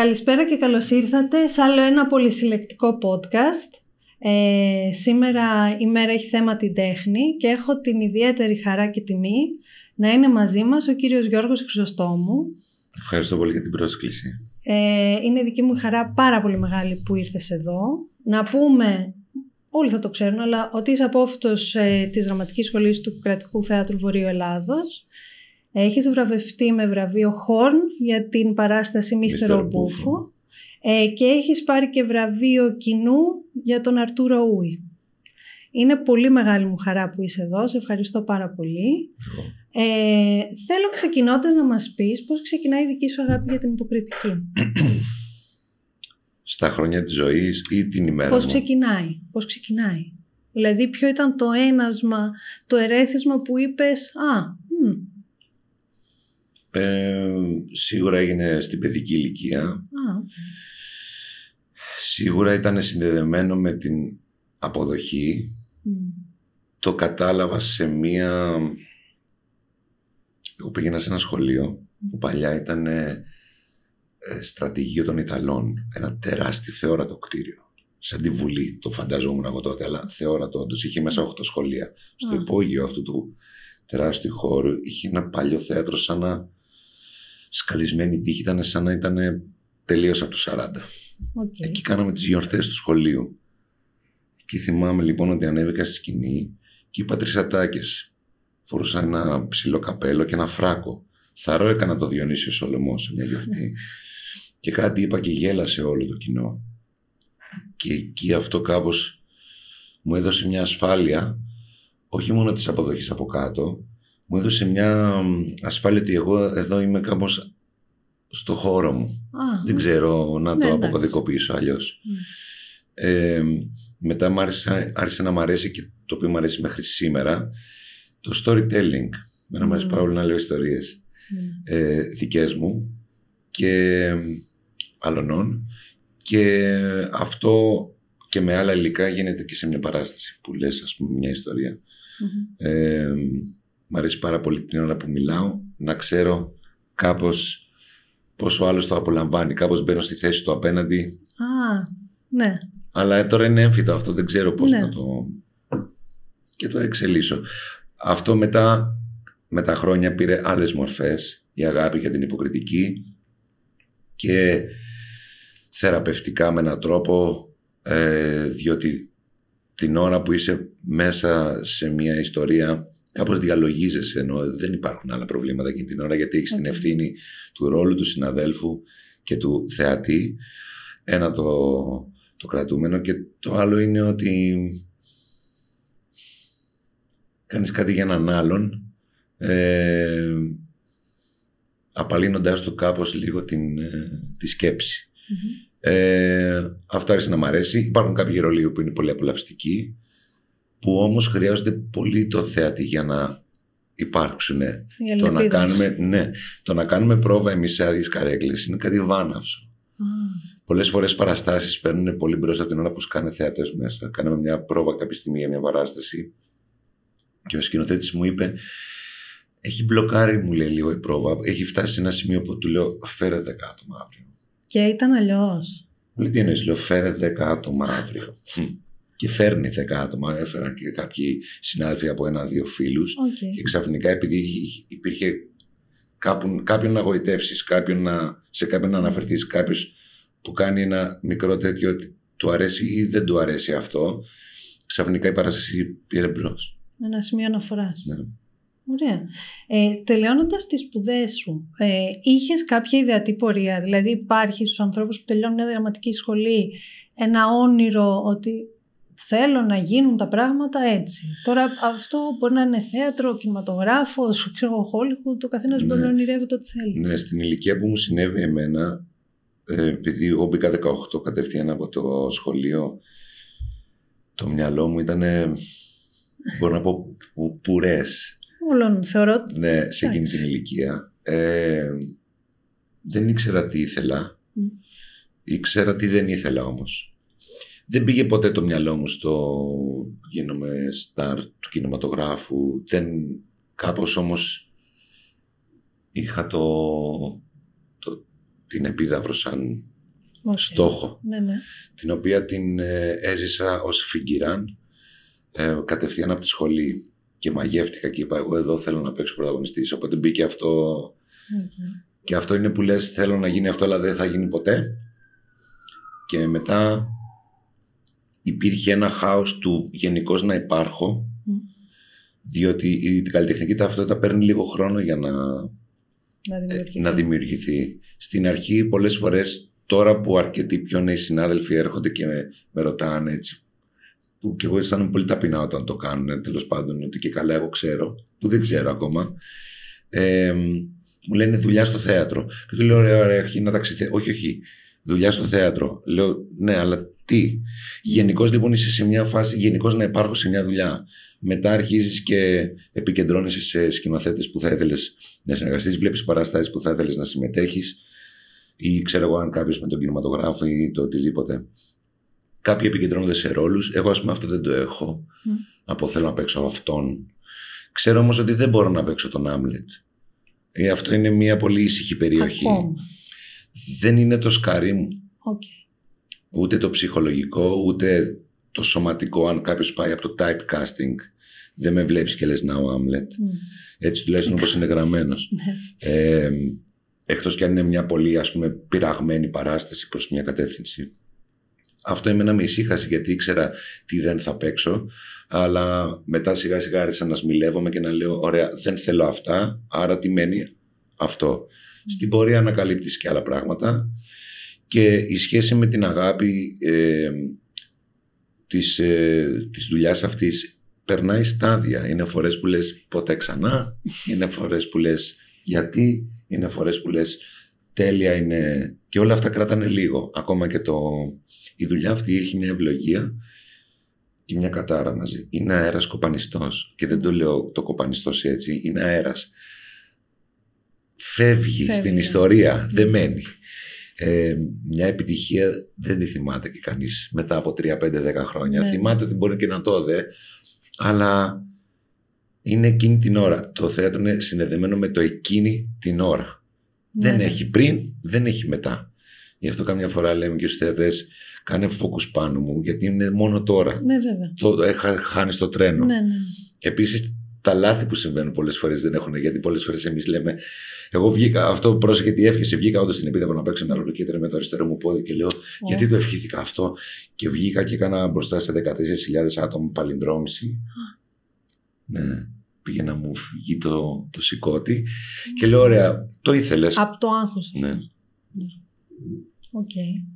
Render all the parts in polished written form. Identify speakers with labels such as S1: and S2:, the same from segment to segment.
S1: Καλησπέρα και καλώς ήρθατε σε άλλο ένα πολυσυλλεκτικό podcast. Σήμερα η μέρα έχει θέμα την τέχνη και έχω την ιδιαίτερη χαρά και τιμή να είναι μαζί μας ο κύριος Γιώργος Χρυσοστόμου.
S2: Ευχαριστώ πολύ για την πρόσκληση.
S1: Είναι δική μου χαρά πάρα πολύ μεγάλη που ήρθες εδώ. Να πούμε, όλοι θα το ξέρουν, αλλά ότι είσαι απόφοιτος της Δραματικής Σχολής του Κρατικού Θεάτρου Βορείου Ελλάδος. Έχεις βραβευτεί με βραβείο Χόρν για την παράσταση Μίστερο Μπούφο και έχεις πάρει και βραβείο κοινού για τον Αρτούρο Ούι. Είναι πολύ μεγάλη μου χαρά που είσαι εδώ, σε ευχαριστώ πάρα πολύ. Θέλω ξεκινώντας να μας πεις πώς ξεκινάει η δική σου αγάπη για την υποκριτική.
S2: Στα χρόνια της ζωής ή την ημέρα
S1: Πώς ξεκινάει. Δηλαδή ποιο ήταν το ένασμα, το ερέθισμα που είπες
S2: σίγουρα έγινε στην παιδική ηλικία.
S1: Okay.
S2: Σίγουρα ήταν συνδεδεμένο με την αποδοχή. Το κατάλαβα σε μία... Εγώ πήγαινα σε ένα σχολείο που παλιά ήταν στρατηγείο των Ιταλών. Ένα τεράστιο θεόρατο κτίριο. Σαν τη Βουλή, το φανταζόμουν εγώ τότε, αλλά θεόρατο όντως. Είχε μέσα 8 σχολεία. Στο υπόγειο αυτού του τεράστιου χώρου είχε ένα παλιό θέατρο σαν να σκαλισμένη τύχη, ήταν σαν να ήταν τελείως από τους 40.
S1: Okay.
S2: Εκεί κάναμε τις γιορτές του σχολείου. Και θυμάμαι λοιπόν ότι ανέβηκα στη σκηνή και είπα 3 ατάκες. Φορούσα ένα ψηλό καπέλο και ένα φράκο. Θαρώ έκανα το Διονύσιο Σολομό σε μια γιορτή. Και κάτι είπα και γέλασε όλο το κοινό. Και εκεί αυτό κάπως μου έδωσε μια ασφάλεια, όχι μόνο της αποδοχής από κάτω, μου έδωσε μια ασφάλεια ότι εγώ εδώ είμαι κάπως στο χώρο μου. Δεν ξέρω να το αποκωδικοποιήσω αλλιώς. Μετά άρχισε να μ' αρέσει, και το οποίο μου αρέσει μέχρι σήμερα, το storytelling. Μένα μου αρέσει πάρα πολύ να λέω ιστορίες δικές μου και αλλωνών, και αυτό και με άλλα υλικά γίνεται και σε μια παράσταση που λες, ας πούμε, μια ιστορία. Μ' αρέσει πάρα πολύ την ώρα που μιλάω να ξέρω κάπως πώς ο άλλος το απολαμβάνει, κάπως μπαίνω στη θέση του απέναντι.
S1: Ναι.
S2: Αλλά τώρα είναι έμφυτο αυτό, δεν ξέρω πώς να το... και το εξελίσω. Αυτό μετά με τα χρόνια πήρε άλλες μορφές, η αγάπη για την υποκριτική, και θεραπευτικά με έναν τρόπο, διότι την ώρα που είσαι μέσα σε μια ιστορία κάπως διαλογίζεσαι, ενώ δεν υπάρχουν άλλα προβλήματα εκείνη την ώρα, γιατί έχεις την ευθύνη του ρόλου του συναδέλφου και του θεατή. Ένα το κρατούμενο, και το άλλο είναι ότι κάνεις κάτι για έναν άλλον, απαλύνοντάς του κάπως λίγο τη σκέψη. Αυτό άρχισε να μ' αρέσει. Υπάρχουν κάποιοι ρόλοι που είναι πολύ απολαυστικοί, που όμως χρειάζονται πολύ το θεατή για να υπάρξουν. Το να κάνουμε πρόβα εμείς σε άδειες καρέκλες είναι κάτι βάναυσο. Πολλές φορές παραστάσεις παίρνουν πολύ μπροστά από την ώρα που σκάνε θεατές μέσα. Κάναμε μια πρόβα κάποια στιγμή για μια παράσταση και ο σκηνοθέτης μου είπε, έχει μπλοκάρει, μου λέει, λίγο η πρόβα. Έχει φτάσει σε ένα σημείο που του λέω, φέρε 10 άτομα αύριο.
S1: Και ήταν αλλιώς.
S2: Λέει, τι εννοείς? Λέω, φέρε 10 άτομα αύριο. Και φέρνει 10 άτομα. Έφεραν και κάποιοι συνάδελφοι από 1-2 φίλους. Και ξαφνικά, επειδή υπήρχε κάποιον να αγωγητεύσεις, σε κάποιον να αναφερθείς, κάποιος που κάνει ένα μικρό τέτοιο, ότι του αρέσει ή δεν του αρέσει αυτό, ξαφνικά η παράσταση πήρε μπρος.
S1: Ένα σημείο αναφοράς.
S2: Ναι.
S1: Ωραία. Τελειώνοντας τις σπουδές σου, είχες κάποια ιδεατή πορεία? Δηλαδή υπάρχει στους ανθρώπους που τελειώνουν μια δραματική σχολή ένα όνειρο ότι θέλω να γίνουν τα πράγματα έτσι? Τώρα αυτό μπορεί να είναι θέατρο, κινηματογράφος, Hollywood, το καθένας μπορεί να ονειρεύεται ό,τι θέλει. Ναι,
S2: στην ηλικία που μου συνέβη εμένα, επειδή εγώ μπήκα 18 κατευθείαν από το σχολείο, το μυαλό μου ήταν, μπορώ να πω, πουρές.
S1: Όλων, θεωρώ.
S2: Ναι, σε εκείνη την ηλικία. Δεν ήξερα τι ήθελα. Ήξερα τι δεν ήθελα όμως. Δεν πήγε ποτέ το μυαλό μου στο γίνομαι στάρ του κινηματογράφου. Κάπως όμως είχα την επίδαυρο σαν στόχο,
S1: Ναι.
S2: την οποία την έζησα ως φιγκιράν κατευθείαν από τη σχολή και μαγεύτηκα και είπα εγώ εδώ θέλω να παίξω πρωταγωνιστής, οπότε μπήκε αυτό. Και αυτό είναι που λες θέλω να γίνει αυτό αλλά δεν θα γίνει ποτέ. Και μετά υπήρχε ένα χάος του γενικώς να υπάρχω, διότι η καλλιτεχνική ταυτότητα παίρνει λίγο χρόνο για να δημιουργηθεί. Στην αρχή πολλές φορές, τώρα που αρκετοί πιο νέοι συνάδελφοι έρχονται και με ρωτάνε έτσι, που και εγώ αισθάνομαι πολύ ταπεινά όταν το κάνουν, τέλος πάντων, ότι και καλά εγώ ξέρω, που δεν ξέρω ακόμα, μου λένε δουλειά στο θέατρο. Και του λέω ωραία, αρχή να ταξιδεύω. Όχι, δουλειά στο θέατρο. Λέω ναι, αλλά τι. Γενικώς λοιπόν είσαι σε μια φάση, γενικώς να υπάρχω σε μια δουλειά. Μετά αρχίζεις και επικεντρώνεσαι σε σκηνοθέτες που θα ήθελες να συνεργαστείς, βλέπεις παραστάσεις που θα ήθελες να συμμετέχεις, ή ξέρω εγώ αν κάποιος με τον κινηματογράφο ή το οτιδήποτε. Κάποιοι επικεντρώνονται σε ρόλους. Εγώ ας πούμε αυτό δεν το έχω. Από θέλω να παίξω αυτόν. Ξέρω όμως ότι δεν μπορώ να παίξω τον Άμλετ. Αυτό είναι μια πολύ ήσυχη περιοχή. Δεν είναι το σκαρί μου. Ούτε το ψυχολογικό, ούτε το σωματικό. Αν κάποιος πάει από το typecasting, δεν με βλέπεις και λες να ο Άμλετ. Έτσι τουλάχιστον όπως είναι γραμμένος. Εκτός κι αν είναι μια πολύ ας πούμε πειραγμένη παράσταση προς μια κατεύθυνση. Αυτό εμένα με ησύχασε γιατί ήξερα τι δεν θα παίξω, αλλά μετά σιγά σιγά άρχισα να σμιλεύομαι και να λέω ωραία δεν θέλω αυτά, άρα τι μένει αυτό. Στην πορεία ανακαλύπτεις και άλλα πράγματα και η σχέση με την αγάπη της δουλειάς αυτής περνάει στάδια. Είναι φορές που λες ποτέ ξανά, είναι φορές που λες γιατί, είναι φορές που λες τέλεια είναι και όλα αυτά κράτανε λίγο. Ακόμα και η δουλειά αυτή έχει μια ευλογία και μια κατάρα μαζί. Είναι αέρας κοπανιστός και δεν το λέω το κοπανιστός έτσι, είναι αέρας. Φεύγει στην ιστορία, δεν μένει. Μια επιτυχία δεν τη θυμάται και κανείς μετά από 3, 5, 10 χρόνια. Θυμάται ότι μπορεί και να το δει, αλλά είναι εκείνη την ώρα. Το θέατρο είναι συνδεδεμένο με το εκείνη την ώρα. Δεν έχει πριν, δεν έχει μετά. Γι' αυτό καμιά φορά λέμε και στους θεατές κάνε focus πάνω μου, γιατί είναι μόνο τώρα.
S1: Ναι, βέβαια.
S2: Χάνεις το τρένο.
S1: Ναι.
S2: Επίσης, τα λάθη που συμβαίνουν πολλές φορές δεν έχουν, γιατί πολλές φορές εμείς λέμε, εγώ βγήκα, αυτό πρόσεχε τι εύχεσαι, βγήκα όντως στην επίδευα να παίξω ένα ρόλο και έτρεμε με το αριστερό μου πόδι και λέω, γιατί το ευχήθηκα αυτό. Και βγήκα και έκανα μπροστά σε 14.000 άτομα παλινδρόμηση. Ναι. Πήγε να μου φύγει το σηκώτη και λέω ωραία, το ήθελες.
S1: Από το άγχος.
S2: Ναι.
S1: Οκ.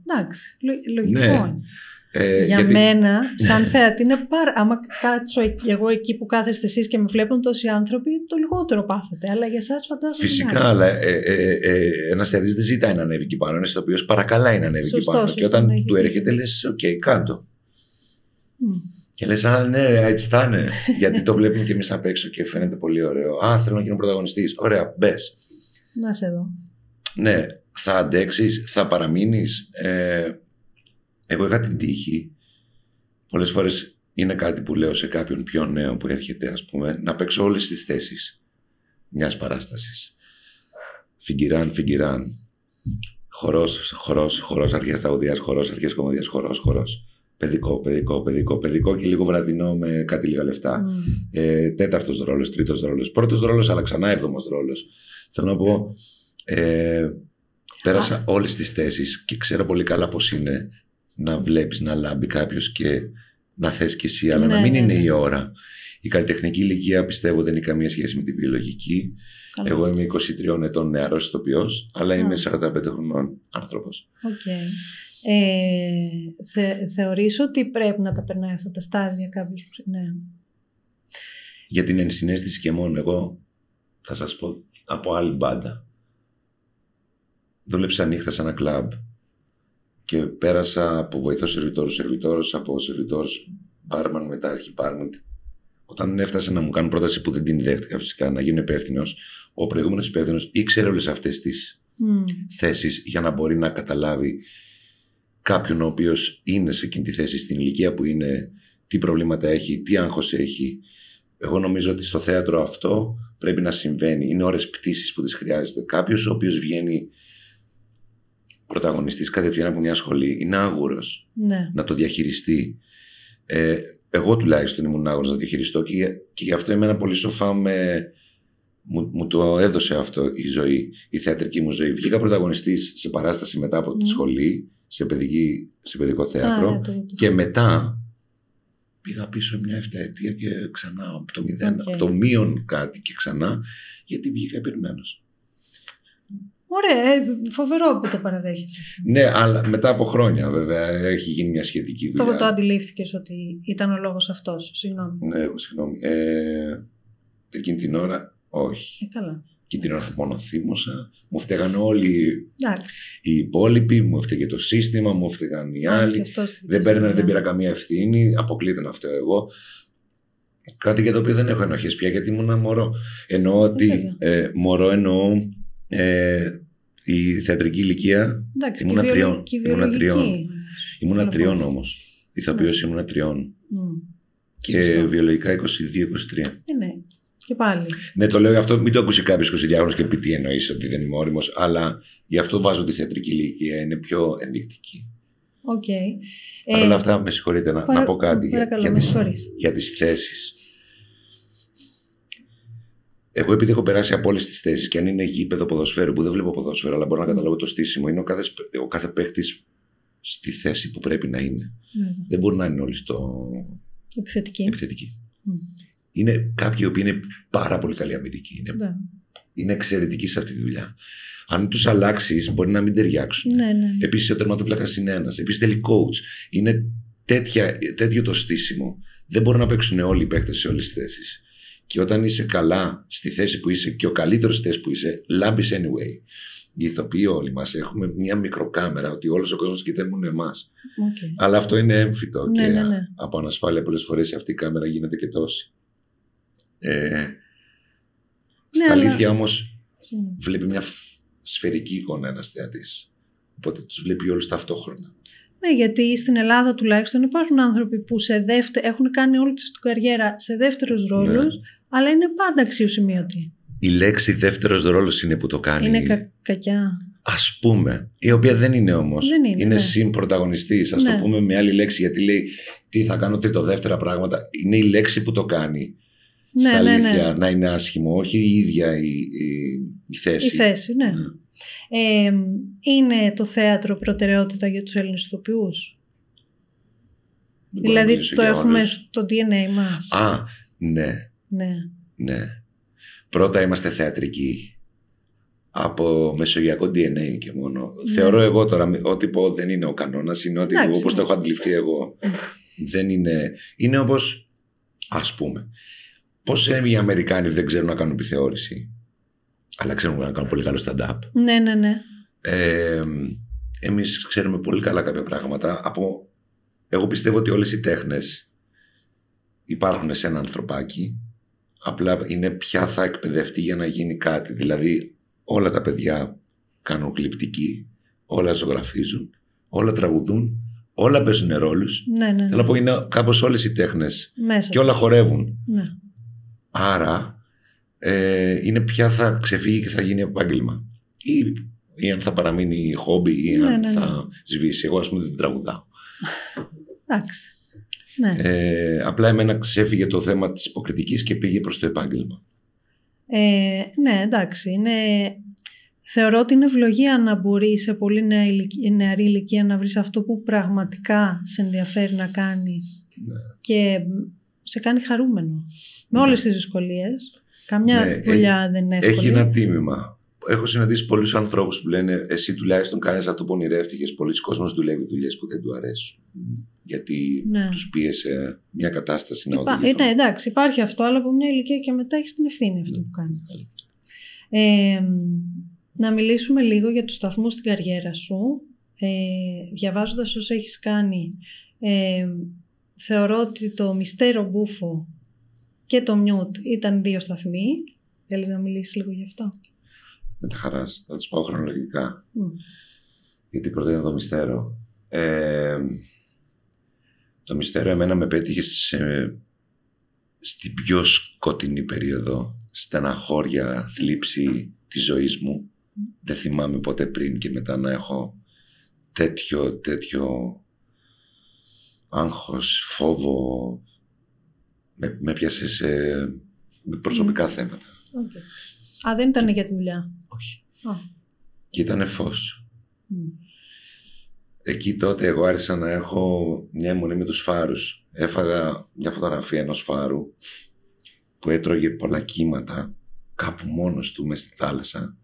S1: Εντάξει, λογικό
S2: ναι.
S1: είναι. Για μένα, σαν θέατη, είναι άμα κάτσω εγώ εκεί που κάθεστε εσείς και με βλέπουν τόσοι άνθρωποι, το λιγότερο πάθετε. Αλλά για εσάς φαντάζομαι.
S2: Φυσικά, αλλά ένας θεατής δεν ζητάει να ανέβει εκεί πάνω. Ένας ηθοποιός παρακαλάει να ανέβει εκεί πάνω. Και όταν του έρχεται, λες, οκ, κάντο. Και λες, ναι, έτσι θα είναι. Γιατί το βλέπουμε κι εμείς απ' έξω και φαίνεται πολύ ωραίο. Θέλω να γίνω πρωταγωνιστής. Ωραία, μπες.
S1: Να σε δω.
S2: Ναι, θα αντέξεις, θα παραμείνεις. Εγώ είχα την τύχη. Πολλές φορές είναι κάτι που λέω σε κάποιον πιο νέο που έρχεται, ας πούμε, να παίξω όλες τις θέσεις μιας παράστασης. Φιγκιράν. Χορός, αρχές τραγωδίας, χορός, αρχές κομμωδίας, χορός. Παιδικό και λίγο βραδινό με κάτι λίγα λεφτά. Τέταρτος ρόλος, τρίτος ρόλος, πρώτος ρόλος, αλλά ξανά έβδομος ρόλος. Θέλω να πω, πέρασα όλες τις θέσεις και ξέρω πολύ καλά πώς είναι να βλέπεις να λάμπει κάποιος και να θες κι εσύ, αλλά να μην είναι η ώρα. Η καλλιτεχνική ηλικία πιστεύω δεν έχει καμία σχέση με τη βιολογική. Εγώ είμαι 23 ετών νεαρός ηθοποιός, αλλά είμαι 45 χρονών άνθρωπος.
S1: Θεωρείς ότι πρέπει να τα περνάει αυτά τα στάδια κάποιος που είναι?
S2: Για την ενσυναίσθηση και μόνο. Εγώ θα σας πω από άλλη μπάντα. Δούλεψα νύχτα σε ένα κλαμπ και πέρασα από βοηθός σερβιτόρος, από σερβιτόρος μπάρμαν, μετά αρχιμπάρμαν. Όταν έφτασε να μου κάνουν πρόταση που δεν την δέχτηκα φυσικά, να γίνω υπεύθυνος, ο προηγούμενος υπεύθυνος ήξερε όλες αυτές τις θέσεις για να μπορεί να καταλάβει κάποιον ο οποίος είναι σε εκείνη τη θέση, στην ηλικία που είναι, τι προβλήματα έχει, τι άγχος έχει. Εγώ νομίζω ότι στο θέατρο αυτό πρέπει να συμβαίνει. Είναι ώρες πτήσης που τις χρειάζεται. Κάποιος ο οποίος βγαίνει πρωταγωνιστής κατευθείαν από μια σχολή είναι άγουρος να το διαχειριστεί. Εγώ τουλάχιστον ήμουν άγουρος να το διαχειριστώ και γι' αυτό εμένα πολύ σοφά μου το έδωσε αυτό η ζωή, η θεατρική μου ζωή. Βγήκα πρωταγωνιστής σε παράσταση μετά από τη σχολή, σε παιδικό θέατρο και μετά πήγα πίσω μια 7 ετία και ξανά από το 0, από το μείον κάτι και ξανά, γιατί βγήκα επιρρημένος.
S1: Ωραία, φοβερό που το παραδέχεσαι.
S2: Ναι, αλλά μετά από χρόνια βέβαια έχει γίνει μια σχετική δουλειά.
S1: Το αντιλήφθηκες ότι ήταν ο λόγος αυτός, συγγνώμη.
S2: Ναι, συγγνώμη. Εκείνη την ώρα όχι.
S1: Καλά.
S2: Εκείνη την ώρα μόνο θύμωσα. Μου φταίγαν όλοι οι υπόλοιποι, μου φταίγε το σύστημα, μου φταίγαν οι άλλοι. Δεν πήρα καμία ευθύνη, αποκλείται να φταίω εγώ. Κάτι για το οποίο δεν έχω ενοχές πια, γιατί ήμουν μωρό. Εννοώ ότι η θεατρική ηλικία ήμουν 3 όμως. Ηθοποιός ήμουν 3. Και βιολογικά 22-23.
S1: Ναι. Και πάλι.
S2: Ναι, το λέω γι' αυτό. Μην το ακούσει κάποιος 22χρονος και πει τι εννοείς, ότι δεν είμαι όριμος. Αλλά γι' αυτό βάζω τη θεατρική ηλικία. Είναι πιο ενδεικτική. Παρ' όλα αυτά, με συγχωρείτε να πω κάτι για τις θέσεις. Εγώ, επειδή έχω περάσει από όλες τις θέσεις, και αν είναι γήπεδο ποδοσφαίρου, που δεν βλέπω ποδόσφαιρο, αλλά μπορώ να καταλάβω το στήσιμο, είναι ο κάθε παίχτης στη θέση που πρέπει να είναι. Δεν μπορεί να είναι όλοι στο επιθετική. Είναι κάποιοι οι οποίοι είναι πάρα πολύ καλοί αμυντικοί. Είναι εξαιρετικοί σε αυτή τη δουλειά. Αν τους αλλάξεις, μπορεί να μην ταιριάξουν. Επίσης, ο τερματοφύλακας είναι ένας. Επίσης, θέλει coach. Είναι τέτοιο το στήσιμο. Δεν μπορούν να παίξουν όλοι οι παίκτες σε όλες τις θέσεις. Και όταν είσαι καλά στη θέση που είσαι και ο καλύτερος στη θέση που είσαι, λάμπεις anyway. Οι ηθοποιοί όλοι μας έχουμε μια μικροκάμερα ότι όλος ο κόσμος κοιτάει μόνο εμάς. Αλλά αυτό είναι έμφυτο και από ανασφάλεια πολλές φορές αυτή η κάμερα γίνεται και τόση. Στα αλήθεια όμως βλέπει μια σφαιρική εικόνα ένας θεατής. Οπότε τους βλέπει όλους ταυτόχρονα.
S1: Ναι, γιατί στην Ελλάδα τουλάχιστον υπάρχουν άνθρωποι που έχουν κάνει όλη τους την καριέρα σε δεύτερους ρόλους, αλλά είναι πάντα αξιοσημείωτοι.
S2: Η λέξη δεύτερος ρόλος είναι που το κάνει.
S1: Είναι κακιά.
S2: Ας πούμε. Η οποία δεν είναι όμως. Είναι συμπρωταγωνιστής. Ας το πούμε με άλλη λέξη, γιατί λέει τι θα κάνω τριτο-δεύτερα πράγματα. Είναι η λέξη που το κάνει. Στα αλήθεια να είναι άσχημο, όχι η ίδια η θέση.
S1: Η θέση, ναι. Είναι το θέατρο προτεραιότητα για τους Έλληνες ηθοποιούς? Δηλαδή το έχουμε στο DNA μας?
S2: Ναι. Πρώτα είμαστε θεατρικοί. Από μεσογειακό DNA και μόνο. Θεωρώ εγώ τώρα, ό,τι πω δεν είναι ο κανόνας, είναι ότι όπως το έχω αντιληφθεί εγώ. Δεν είναι. Είναι όπως, ας πούμε, πώς οι Αμερικάνοι δεν ξέρουν να κάνουν επιθεώρηση, αλλά ξέρουν να κάνουν πολύ καλό stand-up.
S1: Ναι.
S2: Εμείς ξέρουμε πολύ καλά κάποια πράγματα. Εγώ πιστεύω ότι όλες οι τέχνες υπάρχουν σε ένα ανθρωπάκι. Απλά είναι ποια θα εκπαιδευτεί για να γίνει κάτι. Δηλαδή όλα τα παιδιά κάνουν γλυπτική, όλα ζωγραφίζουν, όλα τραγουδούν, όλα παίζουν ρόλους.
S1: Ναι.
S2: Θέλω να πω, είναι κάπως όλες οι τέχνες
S1: μέσα
S2: και όλα χορεύουν.
S1: Ναι.
S2: Άρα είναι ποια θα ξεφύγει και θα γίνει επάγγελμα, ή αν θα παραμείνει χόμπι, ή αν θα σβήσει. Εγώ ας πούμε δεν τραγουδάω.
S1: Εντάξει. Ναι.
S2: Απλά εμένα ξέφυγε το θέμα της υποκριτικής και πήγε προς το επάγγελμα.
S1: Ναι, εντάξει. Θεωρώ ότι είναι ευλογία να μπορεί σε πολύ νεαρή ηλικία να βρεις αυτό που πραγματικά σε ενδιαφέρει να κάνεις και σε κάνει χαρούμενο. Με όλες τις δυσκολίες. Καμιά δουλειά δεν είναι εύκολη.
S2: Έχει ένα τίμημα. Έχω συναντήσει πολλούς ανθρώπους που λένε εσύ τουλάχιστον κάνεις αυτό που ονειρεύτηκες. Πολλοί κόσμος δουλεύει δουλειές που δεν του αρέσουν. Γιατί τους πίεσε μια κατάσταση να οδηγηθούν.
S1: Ναι, εντάξει, υπάρχει αυτό, αλλά από μια ηλικία και μετά έχεις την ευθύνη αυτό που κάνεις. Να μιλήσουμε λίγο για τους σταθμούς στην καριέρα σου. Διαβάζοντας όσα έχεις κάνει, θεωρώ ότι το Μυστέρο Μπούφο και το Μιούτ ήταν 2 σταθμοί. Θέλεις να μιλήσεις λίγο γι' αυτό?
S2: Με τα χαράς, θα τους πάω χρονολογικά. Γιατί πρώτα είναι το Μυστέρο. Το Μυστέρο εμένα με πέτυχε στην πιο σκοτεινή περίοδο, στεναχώρια, θλίψη της ζωής μου. Δεν θυμάμαι ποτέ πριν και μετά να έχω τέτοιο άγχος, φόβο με πιάσε σε προσωπικά θέματα.
S1: Okay. Δεν ήταν για τη δουλειά.
S2: Όχι. Και ήταν φως. Εκεί τότε εγώ άρχισα να έχω μια αιμονή με τους φάρους. Έφαγα μια φωτογραφία ενός φάρου που έτρωγε πολλά κύματα κάπου μόνος του μες στη θάλασσα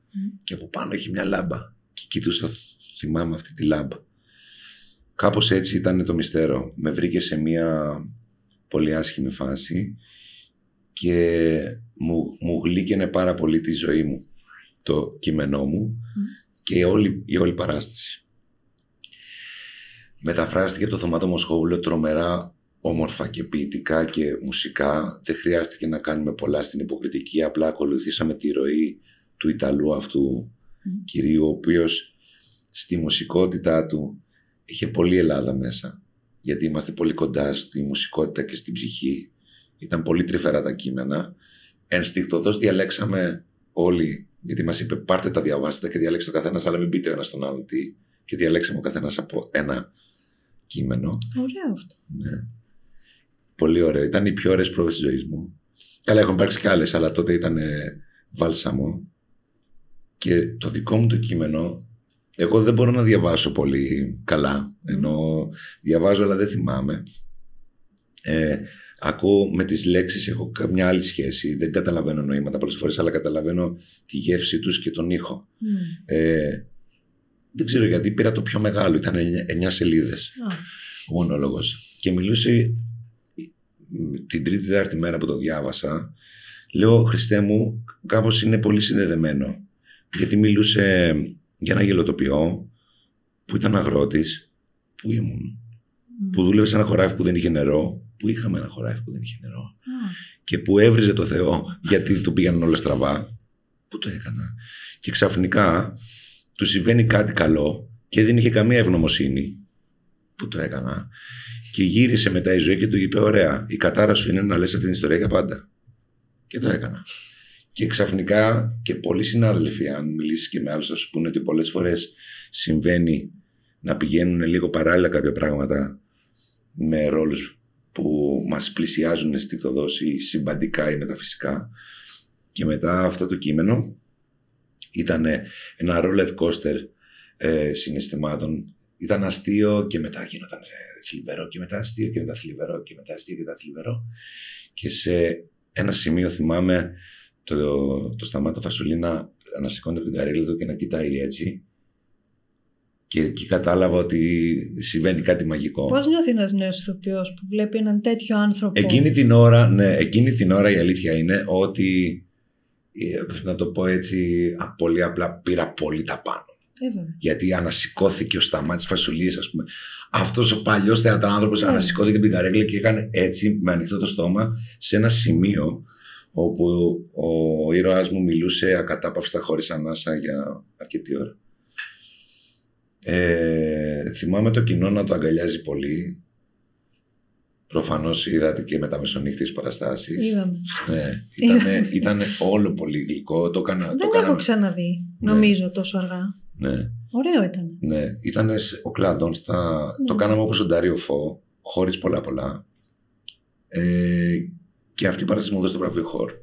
S2: και από πάνω είχε μια λάμπα και κοιτούσα, θυμάμαι, αυτή τη λάμπα. Κάπως έτσι ήταν το μυστέρο. Με βρήκε σε μια πολύ άσχημη φάση και μου γλύκαινε πάρα πολύ τη ζωή μου, το κείμενό μου και η όλη παράσταση. Μεταφράστηκε από το Θωμάτο Μοσχόβουλο τρομερά όμορφα και ποιητικά και μουσικά. Δεν χρειάστηκε να κάνουμε πολλά στην υποκριτική, απλά ακολουθήσαμε τη ροή του Ιταλού αυτού κυρίου, ο οποίος στη μουσικότητά του είχε πολύ Ελλάδα μέσα, γιατί είμαστε πολύ κοντά στη μουσικότητα και στην ψυχή. Ήταν πολύ τρυφερά τα κείμενα. Ενστικτωδώς διαλέξαμε όλοι, γιατί μας είπε πάρτε τα, διαβάστε και διαλέξτε το καθένας, αλλά μην πείτε ο ένας στον άλλον τι, και διαλέξαμε ο καθένας από ένα κείμενο.
S1: Ωραίο αυτό.
S2: Ναι. Πολύ ωραίο. Ήταν οι πιο ωραίες πρόβες της ζωής μου. Καλά, έχουν υπάρξει και άλλες, αλλά τότε ήταν βάλσαμο. Και το δικό μου το κείμενο, εγώ δεν μπορώ να διαβάσω πολύ καλά. Ενώ διαβάζω, αλλά δεν θυμάμαι. Ακούω με τις λέξεις, έχω μια άλλη σχέση. Δεν καταλαβαίνω νοήματα πολλές φορές, αλλά καταλαβαίνω τη γεύση τους και τον ήχο. Δεν ξέρω γιατί πήρα το πιο μεγάλο, ήταν 9 σελίδες ο μονόλογος. Και μιλούσε την τρίτη-τέταρτη μέρα που το διάβασα. Λέω, Χριστέ μου, κάπως είναι πολύ συνδεδεμένο. Γιατί μιλούσε για ένα γελοτοποιό που ήταν αγρότης, που ήμουν, που δούλευε σε ένα χωράφι που δεν είχε νερό, που είχαμε ένα χωράφι που δεν είχε νερό, και που έβριζε το Θεό γιατί του πήγαιναν όλα στραβά. Πού το έκανα? Και ξαφνικά του συμβαίνει κάτι καλό και δεν είχε καμία ευγνωμοσύνη. Πού το έκανα? Και γύρισε μετά η ζωή και του είπε, ωραία, η κατάρα σου είναι να λες αυτή την ιστορία για πάντα. Και το έκανα. Και ξαφνικά, και πολλοί συνάδελφοι, αν μιλήσεις και με άλλους, θα σου πούνε ότι πολλές φορές συμβαίνει να πηγαίνουν λίγο παράλληλα κάποια πράγματα με ρόλους που μας πλησιάζουν αισθητοδός ή συμπαντικά ή μεταφυσικά. Και μετά αυτό το κείμενο ήταν ένα roller coaster συναισθημάτων. Ήταν αστείο και μετά γινόταν θλιβερό και μετά αστείο και μετά θλιβερό και μετά αστείο και μετά θλιβερό. Και σε ένα σημείο θυμάμαι το Σταμάτο Φασουλίνα να σηκώνεται από την καρέκλα του και να κοιτάει έτσι. Και εκεί κατάλαβα ότι συμβαίνει κάτι μαγικό.
S1: Πώς νιώθει ένας νέος ηθοποιός που βλέπει έναν τέτοιο άνθρωπο?
S2: Εκείνη την ώρα η αλήθεια είναι ότι, να το πω έτσι πολύ απλά, πήρα πολύ τα πάνω. Γιατί ανασηκώθηκε ο Σταμάτης Φασουλής, ας πούμε. Αυτός ο παλιός θεατράνθρωπος ανασηκώθηκε από την καρέκλα και έκανε έτσι με ανοιχτό το στόμα σε ένα σημείο όπου ο ήρωας μου μιλούσε ακατάπαυστα χωρίς ανάσα για αρκετή ώρα. Θυμάμαι το κοινό να το αγκαλιάζει πολύ. Προφανώς είδατε και με τα μεσονύχτιες παραστάσεις.
S1: Είδαμε.
S2: Ναι, ήταν όλο πολύ γλυκό. Δεν
S1: έχω ξαναδεί, νομίζω, τόσο αργά.
S2: Ναι.
S1: Ωραίο ήταν.
S2: Ναι, ήταν ο κλάδων το κάναμε όπως ο Ντάριο Φω, χωρίς πολλά. Και αυτή η παράσταση μου έδωσε το βραβείο Χορ.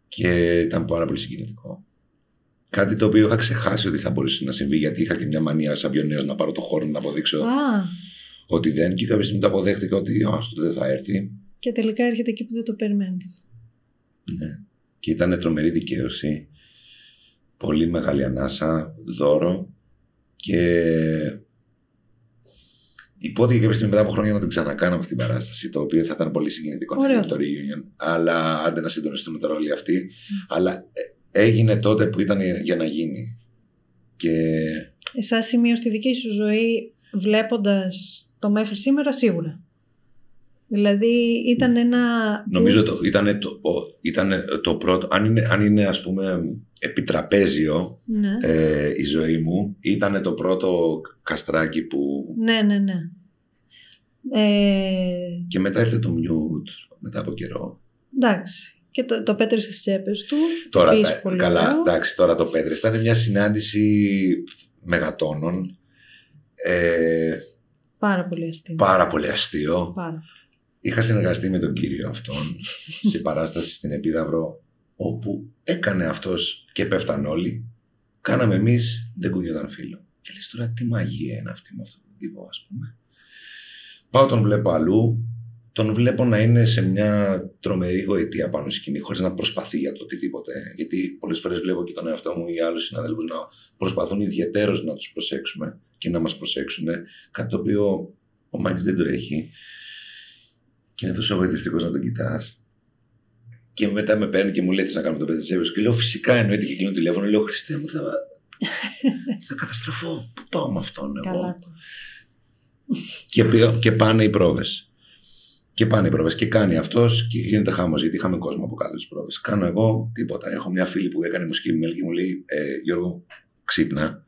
S2: Και ήταν πάρα πολύ συγκινητικό. Κάτι το οποίο είχα ξεχάσει ότι θα μπορούσε να συμβεί, γιατί είχα και μια μανία σαν πιο νέος να πάρω το χώρο να αποδείξω ότι δεν. Και κάποια στιγμή το αποδέχτηκα ότι άστο, δεν θα έρθει. Και
S1: τελικά έρχεται εκεί που δεν το περιμένεις.
S2: Ναι. Και ήταν τρομερή δικαίωση. Πολύ μεγάλη ανάσα, δώρο. Και υπόθηκε κάποια στιγμή μετά από χρόνια να την ξανακάνω αυτή την παράσταση, το οποίο θα ήταν πολύ συγκινητικό για το reunion. Αλλά άντε να συντονιστούμε τώρα όλοι αυτοί. Αλλά έγινε τότε που ήταν για να γίνει. Και
S1: εσάς σημείο στη δική σου ζωή, βλέποντας το μέχρι σήμερα, σίγουρα. Δηλαδή ήταν ένα...
S2: Νομίζω ήταν το πρώτο, αν είναι ας πούμε επιτραπέζιο,
S1: ναι,
S2: η ζωή μου, ήταν το πρώτο καστράκι που...
S1: Ναι.
S2: Και μετά ήρθε το Μιούτ, μετά από καιρό.
S1: Εντάξει. Και το πέτρε στις τσέπες του.
S2: Τώρα, καλά, εντάξει, τώρα το πέτρε. Ήταν μια συνάντηση μεγατόνων.
S1: Πάρα πολύ αστείο.
S2: Πάρα πολύ αστείο.
S1: Πάρα.
S2: Είχα συνεργαστεί με τον κύριο αυτόν σε παράσταση στην Επίδαυρο, όπου έκανε αυτός και πέφταν όλοι. Κάναμε εμείς, δεν κουνιόταν φίλο. Και λες τώρα τι μαγεία είναι αυτή με αυτόν τον τύπο, ας πούμε. Πάω, τον βλέπω αλλού. Τον βλέπω να είναι σε μια τρομερή γοητεία πάνω στη σκηνή, χωρίς να προσπαθεί για το οτιδήποτε. Γιατί πολλές φορές βλέπω και τον εαυτό μου ή άλλους συναδέλφους να προσπαθούν ιδιαιτέρως να τους προσέξουμε και να μας προσέξουν. Κάτι το οποίο ο Μάκης δεν το έχει. Και είναι τόσο εγωιτευτικός να τον κοιτάς. Και μετά με παίρνει και μου λέει: θες να κάνουμε το 5 και λέω: φυσικά, εννοείται, και κλείνω τηλέφωνο. Λέω: Χριστέ μου, θα καταστραφώ. Πού πάω με αυτόν εγώ.
S1: Καλά.
S2: Και πάνε οι πρόβες. Και κάνει αυτός και γίνεται χάμος, γιατί είχαμε κόσμο από κάτω τις πρόβες. Κάνω εγώ τίποτα. Έχω μια φίλη που έκανε μουσική με και μου λέει: Γιώργο, ξύπνα.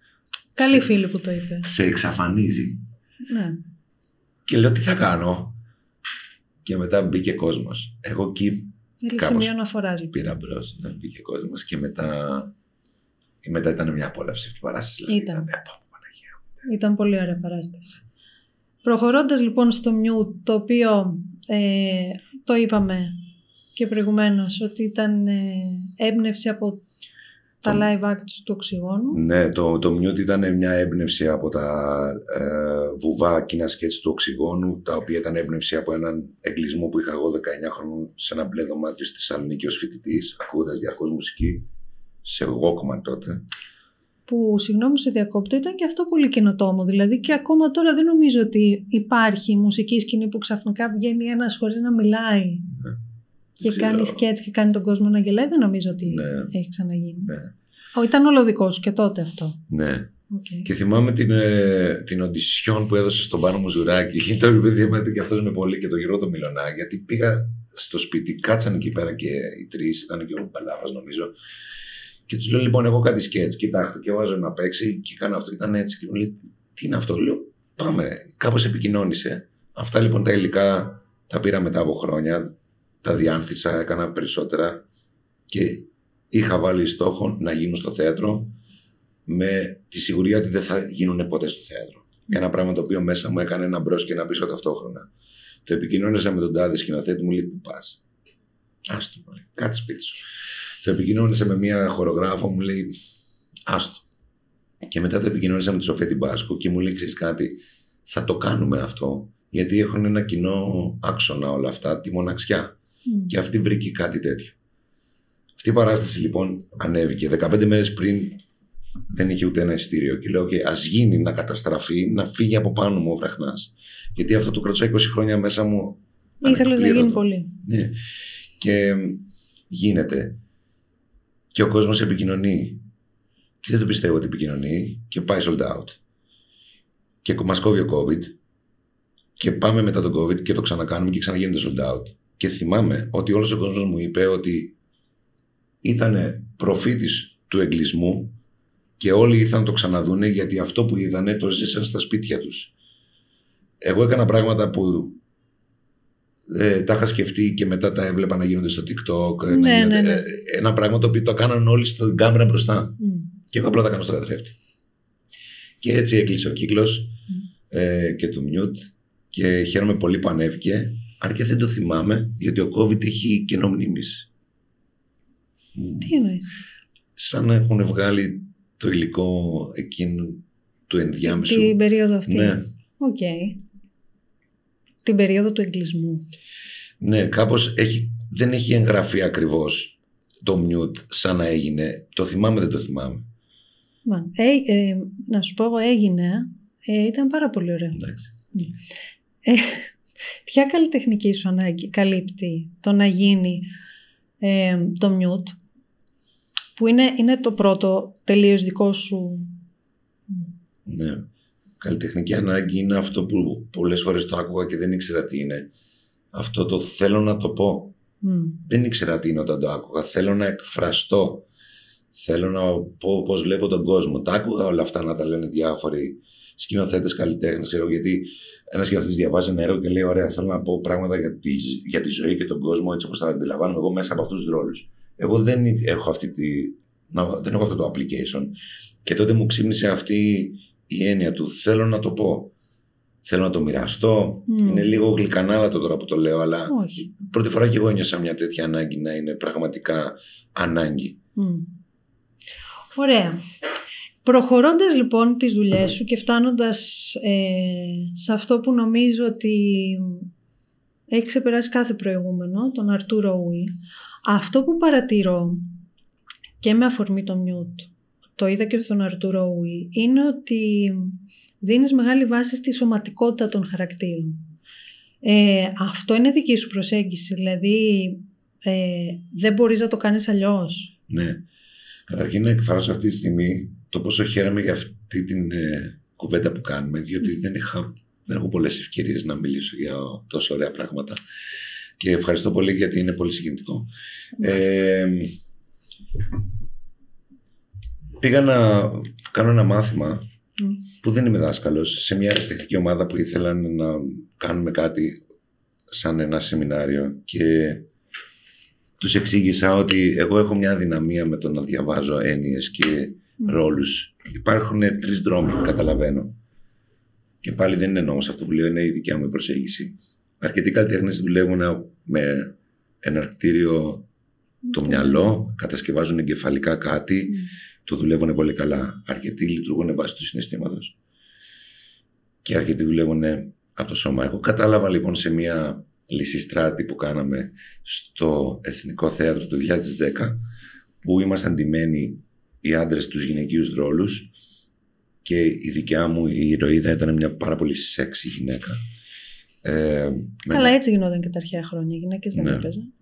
S1: Καλή φίλη που το είπε.
S2: Σε εξαφανίζει.
S1: Ναι.
S2: Και λέω: τι θα κάνω. Και μετά μπήκε κόσμος. Εγώ εκεί.
S1: Κάπως σημείο αναφοράς.
S2: Πήρα μπρος, ναι, μπήκε κόσμος και μετά ήταν μια απόλαυση αυτή η παράσταση.
S1: Δηλαδή, ήταν πολύ ωραία παράσταση. Προχωρώντας λοιπόν στο Μιούτ, το οποίο το είπαμε και προηγουμένως ότι ήταν έμπνευση από τα live acts του Οξυγόνου.
S2: Ναι, το Μιούτ ήταν μια έμπνευση από τα βουβά κοινά σκέτς του Οξυγόνου, τα οποία ήταν έμπνευση από έναν εγκλισμό που είχα εγώ 19 χρόνων σε ένα μπλε δωμάτιο στη Θεσσαλονίκη ως φοιτητής, ακούγοντας διαρκώς μουσική, σε Walkman τότε.
S1: Που, συγγνώμη σε διακόπτω, ήταν και αυτό πολύ καινοτόμο. Δηλαδή και ακόμα τώρα δεν νομίζω ότι υπάρχει μουσική σκηνή που ξαφνικά βγαίνει ένας χωρίς να μιλάει, ναι, και κάνει σκέτς και κάνει τον κόσμο να γελάει. Δεν νομίζω ότι, ναι, έχει ξαναγίνει. Ναι. Ήταν όλο δικό σου και τότε αυτό.
S2: Ναι. Okay. Και θυμάμαι την οντισιόν που έδωσε στον Πάνο Μουζουράκη. Το είπε και αυτός με πολύ, και το Γιώργο το Μιλωνά, γιατί πήγα στο σπίτι, κάτσαν εκεί πέρα και οι τρεις, ήταν και ο Μπαλάβας νομίζω. Και τους λέω: λοιπόν, εγώ κάτι σκέτς. Κοιτάξτε, και βάζω να παίξει και κάνω αυτό. Ήταν έτσι. Και μου λέει: τι είναι αυτό. Λέω: πάμε. Κάπως επικοινώνησε. Αυτά λοιπόν τα υλικά τα πήρα μετά από χρόνια. Τα διάνθησα, έκανα περισσότερα. Και είχα βάλει στόχο να γίνουν στο θέατρο, με τη σιγουριά ότι δεν θα γίνουν ποτέ στο θέατρο. Ένα πράγμα το οποίο μέσα μου έκανε ένα μπρος και ένα πίσω ταυτόχρονα. Το επικοινώνησα με τον τάδε σκηνοθέτη, μου λέει: πού πας. Άστο, κάτσε σπίτι σου. Το επικοινώνησα με μια χορογράφο, μου λέει: άστο. Και μετά το επικοινώνησα με τη Σοφία την Πάσκο και μου λέει: ξέρεις κάτι, θα το κάνουμε αυτό, γιατί έχουν ένα κοινό άξονα όλα αυτά, τη μοναξιά. Και αυτή βρήκε κάτι τέτοιο. Αυτή η παράσταση λοιπόν ανέβηκε 15 μέρες πριν, δεν είχε ούτε ένα εισιτήριο. Και λέω: ας γίνει, να καταστραφεί, να φύγει από πάνω μου ο Βραχνάς. Γιατί αυτό το κρατούσα 20 χρόνια μέσα μου.
S1: Ήθελες να γίνει πολύ.
S2: Ναι. Και γίνεται. Και ο κόσμος επικοινωνεί. Και δεν το πιστεύω ότι επικοινωνεί. Και πάει sold out. Και μας κόβει ο COVID. Και πάμε μετά τον COVID και το ξανακάνουμε και ξαναγίνεται sold out. Και θυμάμαι ότι όλος ο κόσμος μου είπε ότι ήταν προφήτης του εγκλισμού και όλοι ήρθαν να το ξαναδούνε, γιατί αυτό που είδανε το ζήσαν στα σπίτια τους. Εγώ έκανα πράγματα που τα είχα σκεφτεί και μετά τα έβλεπα να γίνονται στο TikTok.
S1: Ναι.
S2: Ένα πράγμα το οποίο το έκαναν όλοι στην κάμερα μπροστά. Και εγώ απλά τα κάνω στο καθρέφτη. Και έτσι έκλεισε ο κύκλος και του Μιούτ. Και χαίρομαι πολύ που ανέβηκε. Αν και δεν το θυμάμαι, γιατί ο COVID έχει κενό μνήμης.
S1: Τι εννοείς?
S2: Σαν να έχουν βγάλει το υλικό εκείνο του ενδιάμεσου.
S1: Την περίοδο αυτή.
S2: Ναι.
S1: Οκ. Την περίοδο του εγκλισμού.
S2: Ναι, κάπως δεν έχει εγγραφεί ακριβώς το Μιούτ σαν να έγινε. Το θυμάμαι, δεν το θυμάμαι.
S1: Να σου πω, εγώ έγινε. Ήταν πάρα πολύ ωραίο.
S2: Εντάξει.
S1: Ποια καλλιτεχνική σου καλύπτει το να γίνει το Μιούτ, που είναι το πρώτο τελείως δικό σου?
S2: Ναι. Καλλιτεχνική ανάγκη είναι αυτό που πολλές φορές το άκουγα και δεν ήξερα τι είναι. Αυτό το θέλω να το πω. Δεν ήξερα τι είναι όταν το άκουγα. Θέλω να εκφραστώ. Θέλω να πω πώς βλέπω τον κόσμο. Τα άκουγα όλα αυτά να τα λένε διάφοροι σκηνοθέτες, καλλιτέχνες. Ξέρω, γιατί ένας σκηνοθέτης διαβάζει ένα έργο και λέει: ωραία, θέλω να πω πράγματα για τη ζωή και τον κόσμο, έτσι όπως τα αντιλαμβάνομαι εγώ μέσα από αυτούς τους ρόλους. Εγώ δεν έχω αυτό το application. Και τότε μου ξύπνησε αυτή η έννοια του θέλω να το πω, θέλω να το μοιραστώ. Είναι λίγο γλυκανάλατο τώρα που το λέω, αλλά πρώτη φορά και εγώ ένιωσα μια τέτοια ανάγκη να είναι πραγματικά ανάγκη.
S1: Ωραία. Προχωρώντας λοιπόν τις δουλειές σου και φτάνοντας σε αυτό που νομίζω ότι έχει ξεπεράσει κάθε προηγούμενο, τον Αρτούρο Ουι, αυτό που παρατηρώ και με αφορμή το Μιούτ, το είδα και στον Αρτούρο Ουι, είναι ότι δίνεις μεγάλη βάση στη σωματικότητα των χαρακτήρων. Αυτό είναι δική σου προσέγγιση, δηλαδή δεν μπορείς να το κάνεις αλλιώς.
S2: Ναι. Καταρχήν να εκφράσω αυτή τη στιγμή το πόσο χαίρομαι για αυτή την κουβέντα που κάνουμε, διότι δεν έχω πολλές ευκαιρίες να μιλήσω για τόσο ωραία πράγματα και ευχαριστώ πολύ γιατί είναι πολύ συγκινητικό. Πήγα να κάνω ένα μάθημα που δεν είμαι δάσκαλος, σε μια αριστεχνική ομάδα που ήθελαν να κάνουμε κάτι σαν ένα σεμινάριο και τους εξήγησα ότι εγώ έχω μια αδυναμία με το να διαβάζω έννοιες και ρόλους. Υπάρχουν 3 δρόμοι, καταλαβαίνω. Και πάλι δεν είναι νόμος αυτό που λέω, είναι η δικιά μου προσέγγιση. Αρκετοί καλλιτέχνες δουλεύουν με εναρκτήριο το μυαλό, κατασκευάζουν εγκεφαλικά κάτι, το δουλεύουν πολύ καλά. Αρκετοί λειτουργούν βάσει του συναισθήματος. Και αρκετοί δουλεύουν από το σώμα. Εγώ κατάλαβα λοιπόν σε μια λυσιστράτη που κάναμε στο Εθνικό Θέατρο το 2010, που ήμασταν ντυμένοι οι άντρες τους γυναικείους ρόλους και η δικιά μου η ηρωίδα ήταν μια πάρα πολύ σεξι γυναίκα.
S1: Καλά, έτσι γινόταν και τα αρχαία χρόνια. Οι γυναίκες δεν έπαιζαν.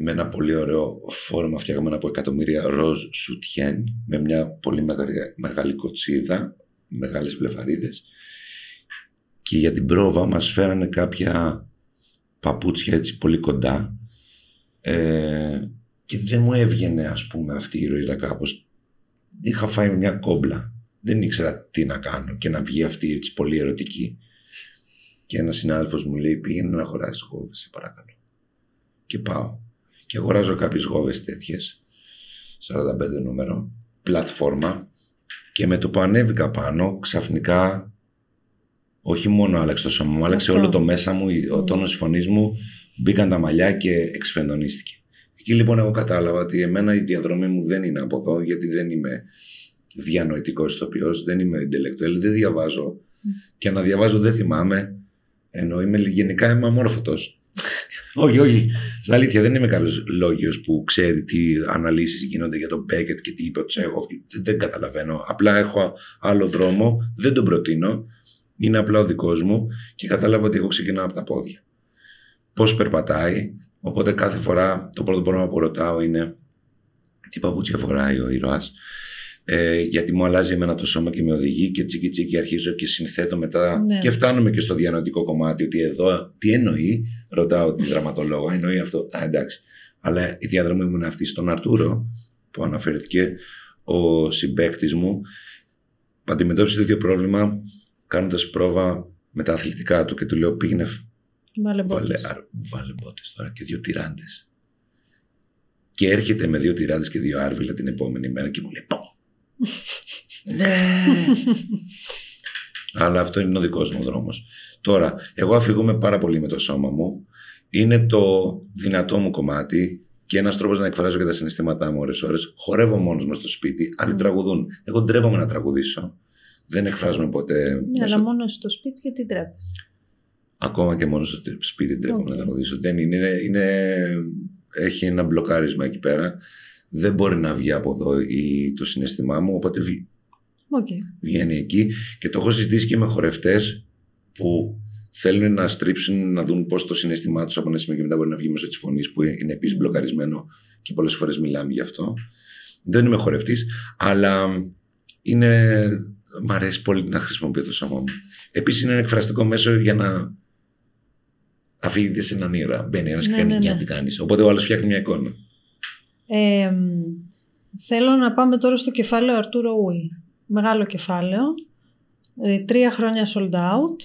S2: Με ένα πολύ ωραίο φόρμα φτιάγαμε από εκατομμύρια ροζ σουτιέν, με μια πολύ μεγάλη κοτσίδα, μεγάλες βλεφαρίδες. Και για την πρόβα μας φέρανε κάποια παπούτσια έτσι πολύ κοντά και δεν μου έβγαινε ας πούμε αυτή η ηρωίδα κάπως. Είχα φάει μια κόμπλα. Δεν ήξερα τι να κάνω και να βγει αυτή έτσι πολύ ερωτική. Και ένας συνάδελφος μου λέει πήγαινε να αγοράσεις γόβες σε παρακαλώ. Και πάω και αγοράζω κάποιες γόβες τέτοιες 45 νούμερο, πλατφόρμα, και με το που ανέβηκα πάνω ξαφνικά όχι μόνο άλλαξε το σώμα μου, άλλαξε όλο το μέσα μου, ο τόνος της φωνής μου, μπήκαν τα μαλλιά και εξφρεντονίστηκε. Εκεί λοιπόν εγώ κατάλαβα ότι εμένα η διαδρομή μου δεν είναι από εδώ, γιατί δεν είμαι διανοητικός ηθοποιός, δεν είμαι intellectual, δεν διαβάζω και να διαβάζω δεν θυμάμαι, ενώ γενικά είμαι αμόρφωτος. όχι, στα αλήθεια δεν είμαι κάποιος λόγιος που ξέρει τι αναλύσεις γίνονται για τον Μπέκετ και τι είπε ο Τσέχοφ, δεν καταλαβαίνω, απλά έχω άλλο δρόμο, δεν τον προτείνω. Είναι απλά ο δικός μου και κατάλαβα ότι εγώ ξεκινάω από τα πόδια. Πώς περπατάει, οπότε κάθε φορά το πρώτο πράγμα που ρωτάω είναι τι παπούτσια φοράει ο ήρωας, γιατί μου αλλάζει εμένα το σώμα και με οδηγεί και τσίκι αρχίζω και συνθέτω μετά και φτάνουμε και στο διανοητικό κομμάτι ότι εδώ τι εννοεί, ρωτάω τη δραματολόγο, εννοεί αυτό, εντάξει. Αλλά η διαδρομή μου είναι αυτή. Στον Αρτούρο που αναφέρθηκε ο συμπαίκτης μου αντιμετώπισε το ίδιο πρόβλημα κάνοντας πρόβα με τα αθλητικά του και του λέω πήγαινε βάλε μπότες τώρα και 2 τυράντες. Και έρχεται με 2 τυράντες και 2 άρβιλα την επόμενη μέρα και μου λέει πω. Ναι. Αλλά αυτό είναι ο δικός μου δρόμος. Τώρα, εγώ αφηγούμαι πάρα πολύ με το σώμα μου. Είναι το δυνατό μου κομμάτι και ένας τρόπος να εκφράζω και τα συναισθήματά μου ώρες. Χορεύω μόνος μου στο σπίτι, άλλοι τραγουδούν. Εγώ ντρέπομαι να τραγουδήσω. Δεν εκφράζομαι ποτέ.
S1: Αλλά μόνο στο σπίτι γιατί ντρέπεσαι.
S2: Ακόμα και μόνο στο σπίτι ντρέπομαι να τραγουδήσω. Δεν είναι, έχει ένα μπλοκάρισμα εκεί πέρα. Δεν μπορεί να βγει από εδώ το συναισθημά μου. Οπότε βγαίνει εκεί. Και το έχω συζητήσει και με χορευτές που θέλουν να στρίψουν, να δουν πώς το συναίσθημά τους από ένα σημείο και μετά μπορεί να βγει μέσω της φωνής, που είναι επίσης μπλοκαρισμένο και πολλές φορές μιλάμε γι' αυτό. Δεν είμαι χορευτής, αλλά μ' αρέσει πολύ να χρησιμοποιώ το σώμα μου. Επίσης είναι ένα εκφραστικό μέσο για να αφήγεται σε έναν ήρωα. Μπαίνει ένας και κάνει τι κάνεις. Οπότε ο άλλος φτιάχνει μια εικόνα.
S1: Θέλω να πάμε τώρα στο κεφάλαιο Αρτούρο Ουι. Μεγάλο κεφάλαιο. 3 χρόνια sold out.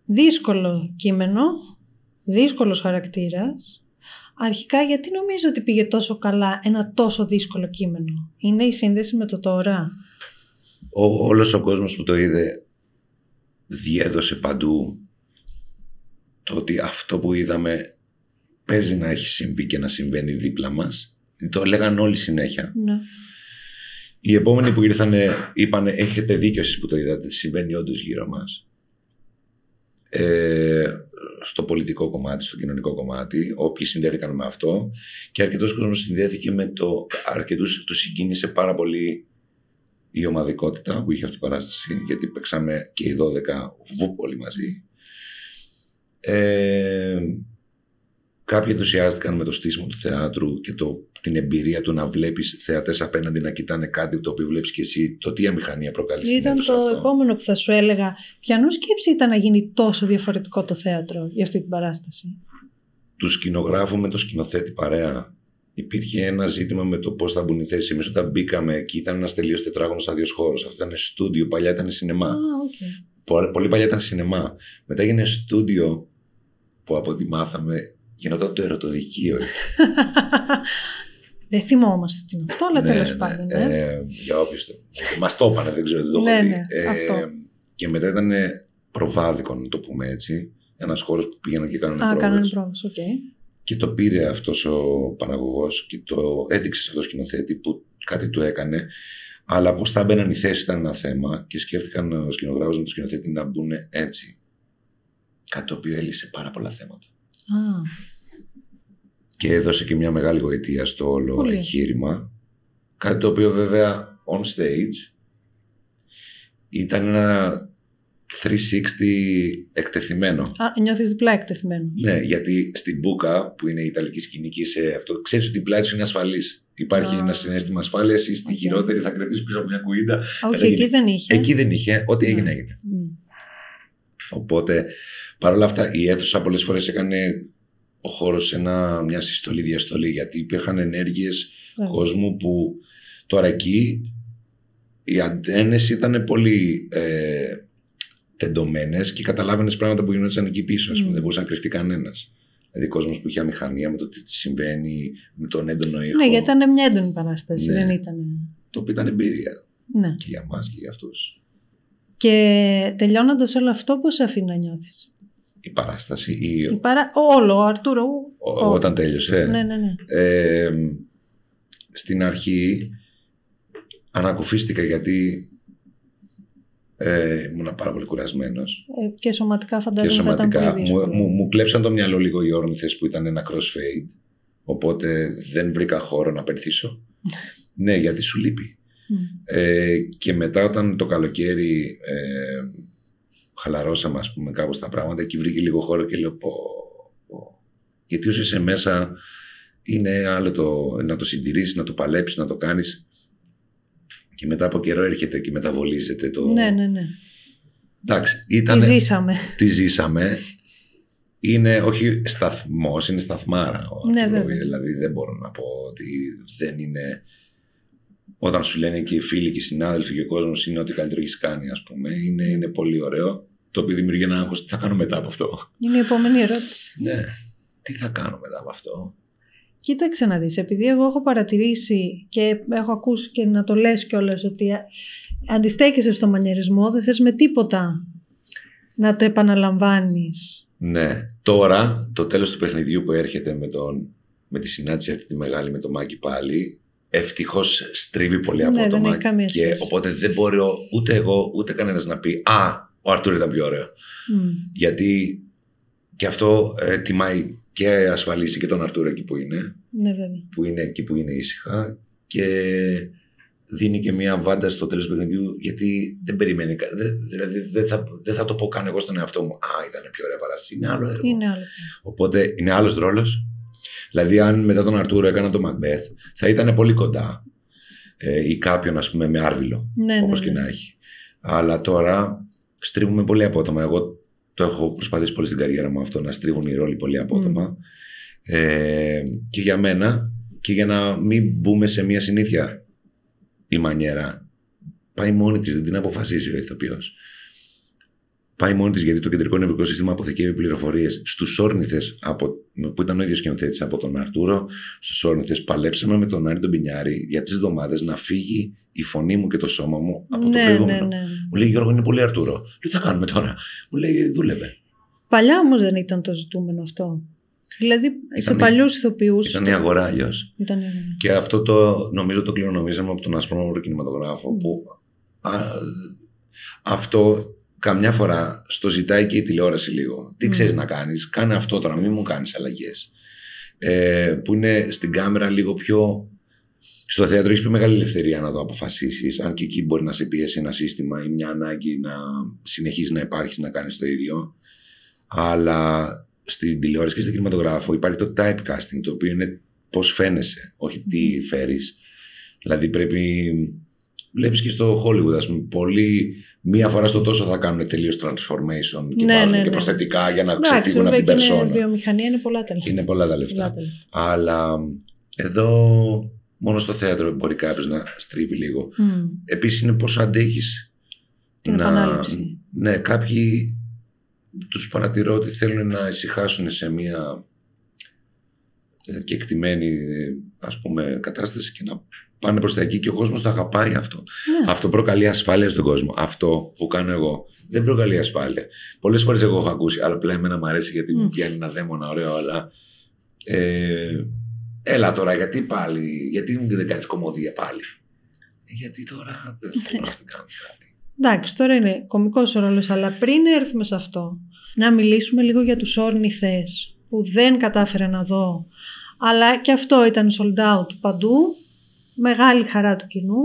S1: Δύσκολο κείμενο. Δύσκολος χαρακτήρας. αρχικά γιατί νομίζω ότι πήγε τόσο καλά ένα τόσο δύσκολο κείμενο? Είναι η σύνδεση με το τώρα?
S2: Όλος ο κόσμος που το είδε διέδωσε παντού το ότι αυτό που είδαμε παίζει να έχει συμβεί και να συμβαίνει δίπλα μας. Το λέγαν όλοι συνέχεια.
S1: Ναι.
S2: Οι επόμενοι που ήρθαν είπαν έχετε δίκιο εσείς που το είδατε, συμβαίνει όντως γύρω μας. Στο πολιτικό κομμάτι, στο κοινωνικό κομμάτι, όποιοι συνδέθηκαν με αυτό, και αρκετός κόσμος συνδέθηκε με το. Αρκετούς τους συγκίνησε πάρα πολύ η ομαδικότητα που είχε αυτή η παράσταση, γιατί παίξαμε και οι 12 όλοι μαζί. Κάποιοι ενθουσιάστηκαν με το στήσιμο του θεάτρου και την εμπειρία του να βλέπεις θεατές απέναντι να κοιτάνε κάτι το οποίο βλέπεις και εσύ, το τι αμηχανία προκαλεί στην αίθουσα.
S1: Ήταν το επόμενο που θα σου έλεγα. Ποιανού σκέψη ήταν να γίνει τόσο διαφορετικό το θέατρο για αυτή την παράσταση?
S2: Του σκηνογράφου με το σκηνοθέτη παρέα. Υπήρχε ένα ζήτημα με το πώς θα μπουν οι θέσεις. Εμείς όταν μπήκαμε εκεί ήταν ένας τελείως τετράγωνος άδειος χώρος. Αυτό ήταν στούντιο, παλιά ήταν σινεμά.
S1: Okay.
S2: Πολύ παλιά ήταν σινεμά. Μετά έγινε στούντιο που από ό,τι μάθαμε γινόταν το ερωτοδικείο.
S1: Δεν θυμόμαστε τι είναι αυτό, αλλά τέλος πάντων.
S2: Για όποιους μας το έπανε, δεν ξέρω, δεν το έχω δει. Και μετά ήταν προβάδικο, να το πούμε έτσι. Ένας χώρος που πήγαιναν και κάνανε πρόβες.
S1: Okay.
S2: Και το πήρε αυτός ο παραγωγός και το έδειξε σε αυτό το σκηνοθέτη που κάτι του έκανε. Αλλά πώς θα μπαίναν οι θέσεις ήταν ένα θέμα και σκέφτηκαν ο σκηνογράφος με το σκηνοθέτη να μπουν έτσι. Κάτι το οποίο έλυσε πάρα πολλά θέματα. Και έδωσε και μια μεγάλη γοητεία στο όλο εγχείρημα. Κάτι το οποίο βέβαια on stage ήταν ένα 360 εκτεθειμένο.
S1: Νιώθεις διπλά εκτεθειμένο?
S2: Ναι, γιατί στην Μπούκα που είναι η ιταλική σκηνική σε αυτό, ξέρεις ότι η πλάτη σου είναι ασφαλής. Υπάρχει ένα συναίσθημα ασφάλειας ή στη χειρότερη θα κρατήσεις πίσω από μια κουίντα.
S1: Όχι, εκεί δεν είχε.
S2: Εκεί δεν είχε, ό,τι έγινε έγινε. Οπότε παρόλα αυτά η αίθουσα πολλές φορές έκανε ο χώρος σε μια συστολή διαστολή, γιατί υπήρχαν ενέργειες κόσμου που τώρα εκεί οι αντένες ήταν πολύ τεντωμένες και καταλάβαινες πράγματα που γινόταν εκεί πίσω. Δεν μπορούσε να κρυφτεί κανένας. Δηλαδή κόσμος που είχε αμηχανία με το τι συμβαίνει, με τον έντονο ήχο.
S1: Ναι, γιατί ήταν μια έντονη παράσταση, δεν ήταν.
S2: Το οποίο ήταν εμπειρία.
S1: Ναι.
S2: Και για μας και για αυτούς.
S1: Και τελειώνοντας όλο αυτό, πώς αφήνει να νιώθεις?
S2: Η παράσταση
S1: όλο, ο Αρτούρο.
S2: Όταν τέλειωσε.
S1: Ναι.
S2: Στην αρχή ανακουφίστηκα γιατί ήμουν πάρα πολύ κουρασμένος.
S1: Και σωματικά φαντάζομαι θα ήταν πολύ δύσκολο.
S2: Μου κλέψαν το μυαλό λίγο οι όρνηθες που ήταν ένα crossfade. Οπότε δεν βρήκα χώρο να πενθήσω. Ναι, γιατί σου λείπει. Και μετά όταν το καλοκαίρι χαλαρώσαμε, ας πούμε, κάπως τα πράγματα, εκεί βρήκε λίγο χώρο και λέω γιατί όσο είσαι μέσα είναι άλλο να το συντηρήσεις, να το παλέψεις, να το κάνεις, και μετά από καιρό έρχεται και μεταβολίζεται το...
S1: Ναι.
S2: Εντάξει,
S1: τη
S2: ζήσαμε. Είναι όχι σταθμός, είναι σταθμάρα. Δηλαδή δεν μπορώ να πω ότι δεν είναι... Όταν σου λένε και οι φίλοι και οι συνάδελφοι και ο κόσμος είναι ό,τι καλύτερο έχεις κάνει, ας πούμε, είναι πολύ ωραίο. Το οποίο δημιουργεί ένα άγχος, τι θα κάνω μετά από αυτό.
S1: Είναι η επόμενη ερώτηση.
S2: Ναι, τι θα κάνω μετά από αυτό.
S1: Κοίταξε να δεις, επειδή εγώ έχω παρατηρήσει και έχω ακούσει και να το λες κιόλας ότι αντιστέκεσαι στο μανιερισμό, δεν θες με τίποτα να το επαναλαμβάνεις.
S2: Ναι, τώρα το τέλος του παιχνιδιού που έρχεται με τη συνάντηση αυτή τη μεγάλη με το Μάκη πάλι, ευτυχώς στρίβει πολύ απότομα και οπότε δεν μπορεί ούτε εγώ ούτε κανένας να πει ο Αρτούρ ήταν πιο ωραίο. Γιατί και αυτό τιμάει και ασφαλίσει και τον Αρτούρ εκεί που είναι, που είναι εκεί που είναι ήσυχα, και δίνει και μια βάντα στο τέλος του παιχνιδιού, γιατί δεν περιμένει, δηλαδή δεν θα το πω καν εγώ στον εαυτό μου ήταν πιο ωραία παράσταση, είναι άλλο έργο. Οπότε είναι άλλος ρόλος. Δηλαδή αν μετά τον Αρτούρο έκανα το Μακμπέθ θα ήταν πολύ κοντά, ή κάποιον ας πούμε με Άρβιλο, όπως και να έχει. Αλλά τώρα στρίβουμε πολύ απότομα. Εγώ το έχω προσπαθήσει πολύ στην καριέρα μου αυτό, να στρίβουν οι ρόλοι πολύ απότομα, και για μένα και για να μην μπούμε σε μια συνήθεια. Η μανιέρα πάει μόνη της, δεν την αποφασίζει ο ηθοποιός. πάει μόνη της, γιατί το κεντρικό νευρικό σύστημα αποθηκεύει πληροφορίες στους όρνηθες, που ήταν ο ίδιος σκηνοθέτης από τον Αρτούρο. Στους όρνηθες παλέψαμε με τον Άρη τον Πινιάρη για 3 εβδομάδες να φύγει η φωνή μου και το σώμα μου από το προηγούμενο. Μου λέει, Γιώργο, είναι πολύ Αρτούρο. Λέω, τι θα κάνουμε τώρα? Μου λέει, δούλευε.
S1: Παλιά όμως δεν ήταν το ζητούμενο αυτό. Δηλαδή σε παλιούς ηθοποιούς.
S2: Ήταν η αγορά αλλιώς. Και αυτό νομίζω το κληρονομήσαμε από τον ασπρόμαυρο κινηματογράφο. Που αυτό καμιά φορά στο ζητάει και η τηλεόραση λίγο. Τι ξέρεις να κάνεις? Κάνε αυτό τώρα, μην μου κάνεις αλλαγές. Που είναι στην κάμερα λίγο πιο. Στο θέατρο έχεις πιο μεγάλη ελευθερία να το αποφασίσεις. Αν και εκεί μπορεί να σε πιέσει ένα σύστημα ή μια ανάγκη να συνεχίσεις να υπάρχεις, να κάνεις το ίδιο. Αλλά στην τηλεόραση και στον κινηματογράφο υπάρχει το typecasting, το οποίο είναι πώς φαίνεσαι, όχι τι φέρεις. Δηλαδή βλέπεις και στο Hollywood, ας πούμε, μία φορά στο τόσο θα κάνουν τελείως transformation και βάζουν και προσθετικά για να ξεφύγουν από την περσόνα. Η
S1: βιομηχανία είναι πολλά τα λεφτά.
S2: Είναι πολλά τα λεφτά. Αλλά εδώ μόνο στο θέατρο μπορεί κάποιος να στρίβει λίγο. Επίσης είναι πώς αντέχεις
S1: την επανάληψη.
S2: Ναι, κάποιοι τους παρατηρώ ότι θέλουν να ησυχάσουν σε μια κεκτημένη, ας πούμε, κατάσταση και να πάνε προς τα εκεί, και ο κόσμος το αγαπάει αυτό. Ναι. Αυτό προκαλεί ασφάλεια στον κόσμο. Αυτό που κάνω εγώ δεν προκαλεί ασφάλεια. Πολλές φορές εγώ έχω ακούσει, αλλά πλέον εμένα μου αρέσει γιατί μου πιάνει ένα δαίμονα ωραίο, αλλά έλα τώρα, γιατί δεν κάνεις κομμωδία πάλι? Γιατί τώρα δεν θέλω να την κάνω πάλι.
S1: Εντάξει, τώρα είναι κωμικός ο ρόλος, αλλά πριν έρθουμε σε αυτό, να μιλήσουμε λίγο για τους όρνηθες που δεν κατάφερα να δω, αλλά και αυτό ήταν sold out παντού, μεγάλη χαρά του κοινού.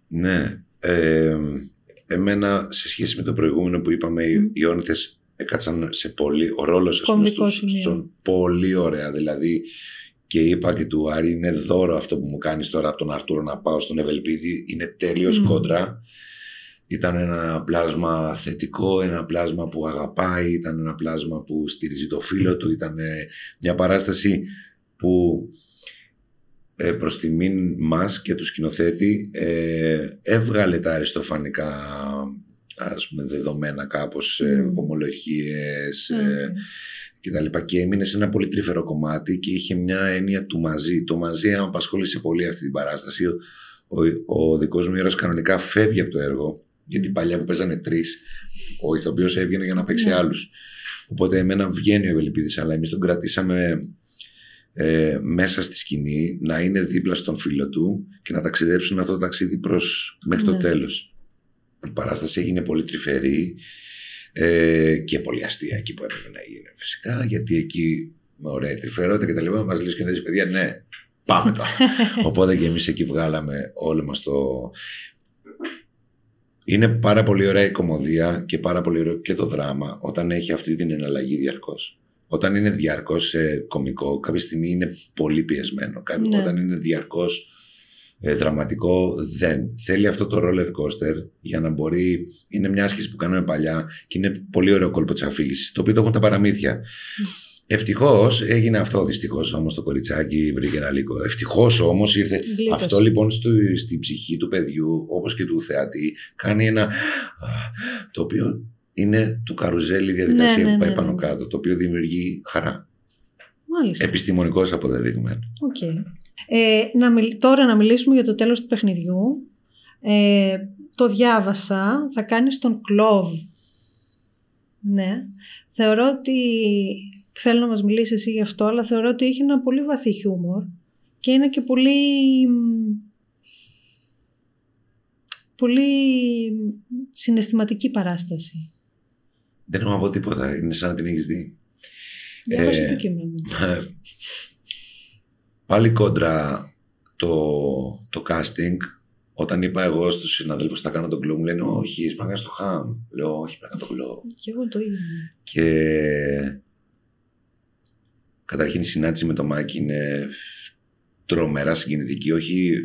S2: Ναι, εμένα σε σχέση με το προηγούμενο που είπαμε, οι όρνηθες έκατσαν ο ρόλος στον πολύ ωραία, δηλαδή. Και είπα και του Άρη, είναι δώρο αυτό που μου κάνεις τώρα από τον Αρτούρο να πάω στον Ευελπίδη, είναι τέλειος κόντρα. Ήταν ένα πλάσμα θετικό, ένα πλάσμα που αγαπάει, ήταν ένα πλάσμα που στηρίζει το φίλο του, ήταν μια παράσταση που προς τιμήν μας και του σκηνοθέτη έβγαλε τα αριστοφανικά, ας πούμε, δεδομένα κάπως, ομολογίες και τα λοιπά, και έμεινε σε ένα πολύ τρυφερό κομμάτι και είχε μια έννοια του μαζί. Το μαζί απασχόλησε πολύ αυτή την παράσταση. Ο δικός μου ήρωας κανονικά φεύγει από το έργο, γιατί παλιά που παίζανε 3, ο ηθοποιός έβγαινε για να παίξει άλλους. Οπότε εμένα βγαίνει ο Ευελπίδης, αλλά εμείς τον κρατήσαμε μέσα στη σκηνή, να είναι δίπλα στον φίλο του και να ταξιδέψουν αυτό το ταξίδι μέχρι το τέλος. Η παράσταση έγινε πολύ τρυφερή και πολύ αστεία εκεί που έπρεπε να γίνει, φυσικά, γιατί εκεί με ωραία τρυφερότητα και τα λοιπά μας λέει και παιδιά, ναι, πάμε τώρα. Οπότε και εμείς εκεί βγάλαμε όλο μας το. Είναι πάρα πολύ ωραία η κωμωδία και πάρα πολύ ωραίο και το δράμα όταν έχει αυτή την εναλλαγή διαρκώς. Όταν είναι διαρκώς κωμικό, κάποια στιγμή είναι πολύ πιεσμένο. Όταν είναι διαρκώς δραματικό, δεν. Θέλει αυτό το roller coaster για να μπορεί. Είναι μια άσκηση που κάναμε παλιά και είναι πολύ ωραίο κόλπο της αφήγησης, το οποίο το έχουν τα παραμύθια. Ευτυχώς έγινε αυτό. Δυστυχώς όμως το κοριτσάκι βρήκε ένα λύκο. Ευτυχώς όμως ήρθε. Γλύκος. Αυτό λοιπόν στη ψυχή του παιδιού, όπως και του θεατή, κάνει ένα. Το οποίο είναι του καρουζέλη διαδικασία που πάει πάνω κάτω, το οποίο δημιουργεί χαρά.
S1: Μάλιστα.
S2: Επιστημονικώς αποδεδειγμένο.
S1: Okay. Τώρα να μιλήσουμε για το τέλος του παιχνιδιού. Το διάβασα, θα κάνεις τον Κλόβ. Ναι. Θεωρώ ότι. Θέλω να μας μιλήσεις εσύ γι' αυτό, αλλά θεωρώ ότι έχει ένα πολύ βαθύ χιούμορ και είναι και πολύ συναισθηματική παράσταση.
S2: Δεν έχω να πω τίποτα, είναι σαν να την έχεις δει.
S1: Διάβασα το κείμενο.
S2: Πάλι κόντρα το casting, όταν είπα εγώ στους συναδέλφους θα κάνω τον Κλόβ, μου λένε όχι, πρέπει να κάνεις το Χαμ. Λέω όχι, πρέπει να κάνω τον Κλόβ.
S1: Και εγώ το ίδιο.
S2: Και καταρχήν η συνάντηση με το Μάκη είναι τρομερά συγκινητική, όχι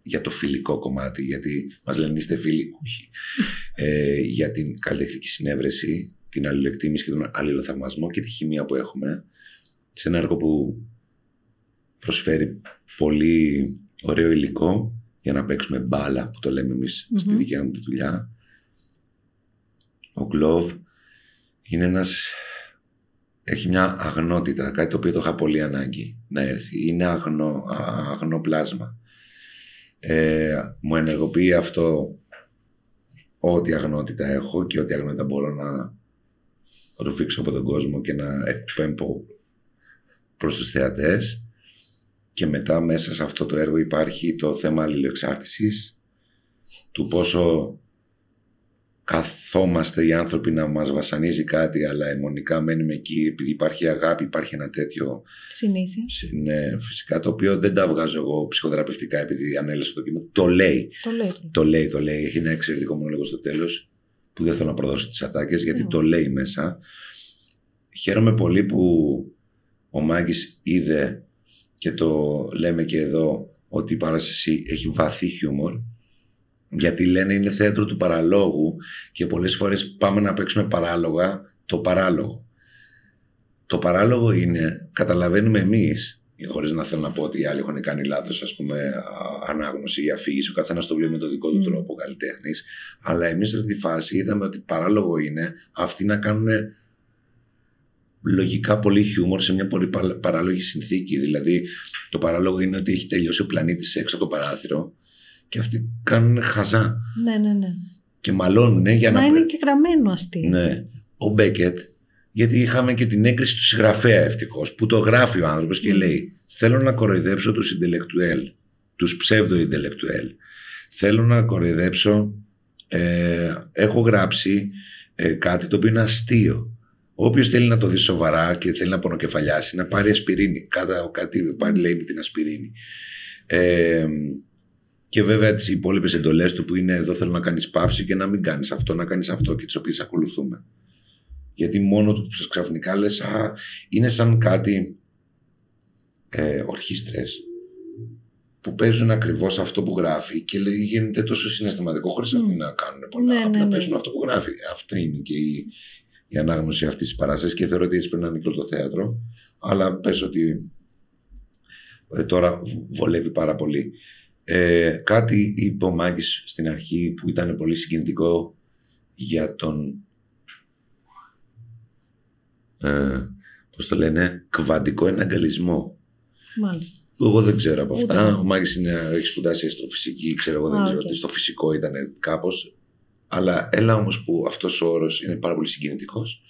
S2: για το φιλικό κομμάτι, γιατί μας λένε είστε φίλοι, όχι. Για την καλλιτεχνική συνέβρεση, την αλληλοεκτίμηση και τον αλληλοθαυμασμό και τη χημεία που έχουμε σε ένα έργο που προσφέρει πολύ ωραίο υλικό για να παίξουμε μπάλα, που το λέμε εμείς στη δικιά μου τη δουλειά. Ο Glove έχει μια αγνότητα, κάτι το οποίο το είχα πολύ ανάγκη να έρθει. Είναι αγνό πλάσμα. Μου ενεργοποιεί αυτό ό,τι αγνότητα έχω και ό,τι αγνότητα μπορώ να ρουφήξω από τον κόσμο και να εκπέμπω προς τους θεατές. Και μετά μέσα σε αυτό το έργο υπάρχει το θέμα αλληλοεξάρτησης, του πόσο καθόμαστε οι άνθρωποι να μας βασανίζει κάτι, αλλά αιμονικά μένουμε εκεί επειδή υπάρχει αγάπη, υπάρχει ένα τέτοιο
S1: συνήθεια.
S2: Ναι, φυσικά, το οποίο δεν τα βγάζω εγώ ψυχοθεραπευτικά επειδή ανέλασα το κείμενο. Το λέει. Έχει ένα εξαιρετικό μονόλογο στο τέλος που δεν θέλω να προδώσω τις ατάκες γιατί το λέει μέσα. Χαίρομαι πολύ που ο Μάγκης είδε, και το λέμε και εδώ, ότι η παράσταση έχει βαθύ χιούμορ. Γιατί λένε είναι θέατρο του παραλόγου και πολλές φορές πάμε να παίξουμε παράλογα το παράλογο. Το παράλογο είναι, καταλαβαίνουμε εμείς, χωρίς να θέλω να πω ότι οι άλλοι έχουν κάνει λάθος, ας πούμε, ανάγνωση ή αφήγηση, ο καθένας το βλέπει με τον δικό του τρόπο καλλιτέχνης, αλλά εμείς σε αυτή τη φάση είδαμε ότι παράλογο είναι αυτοί να κάνουν λογικά πολύ χιούμορ σε μια πολύ παράλογη συνθήκη. Δηλαδή το παράλογο είναι ότι έχει τελειώσει ο πλανήτης έξω από το παράθυρο και αυτοί κάνουν χαζά.
S1: Ναι.
S2: Και μαλώνουν για να...
S1: είναι και γραμμένο αστείο.
S2: Ναι. Ο Μπέκετ, γιατί είχαμε και την έγκριση του συγγραφέα ευτυχώς, που το γράφει ο άνθρωπος και λέει θέλω να κοροϊδέψω τους ιντελεκτουέλ, τους ψεύδο-ιντελεκτουέλ. Θέλω να κοροϊδέψω, έχω γράψει κάτι το οποίο είναι αστείο. Όποιος θέλει να το δει σοβαρά και θέλει να πονοκεφαλιάσει, να πάρει ασπιρίνη. Κάτι λέει με την ασπιρίνη. Και βέβαια τις υπόλοιπες εντολές του που είναι εδώ θέλω να κάνεις παύση και να μην κάνεις αυτό, να κάνεις αυτό, και τις οποίες ακολουθούμε. Γιατί μόνο του ξαφνικά λες είναι σαν κάτι ορχήστρες που παίζουν ακριβώς αυτό που γράφει και γίνεται τόσο συναισθηματικό χωρίς αυτοί να κάνουν πολλά. Απλά παίζουν αυτό που γράφει. Αυτή είναι και η ανάγνωση αυτής της παράστασης και θεωρώ ότι έτσι πρέπει να είναι μικρό το θέατρο. Αλλά πες ότι τώρα βολεύει πάρα πολύ. Κάτι είπε ο Μάγκης στην αρχή που ήταν πολύ συγκινητικό για τον πώς το λένε, κβαντικό εναγκαλισμό.
S1: Μάλιστα.
S2: Εγώ δεν ξέρω από αυτά. Ο Μάγκης έχει σπουδάσει αστροφυσική, ξέρω εγώ, δεν ξέρω ότι στο φυσικό ήταν κάπως. Αλλά έλα όμως που αυτός ο όρος είναι πάρα πολύ συγκινητικός,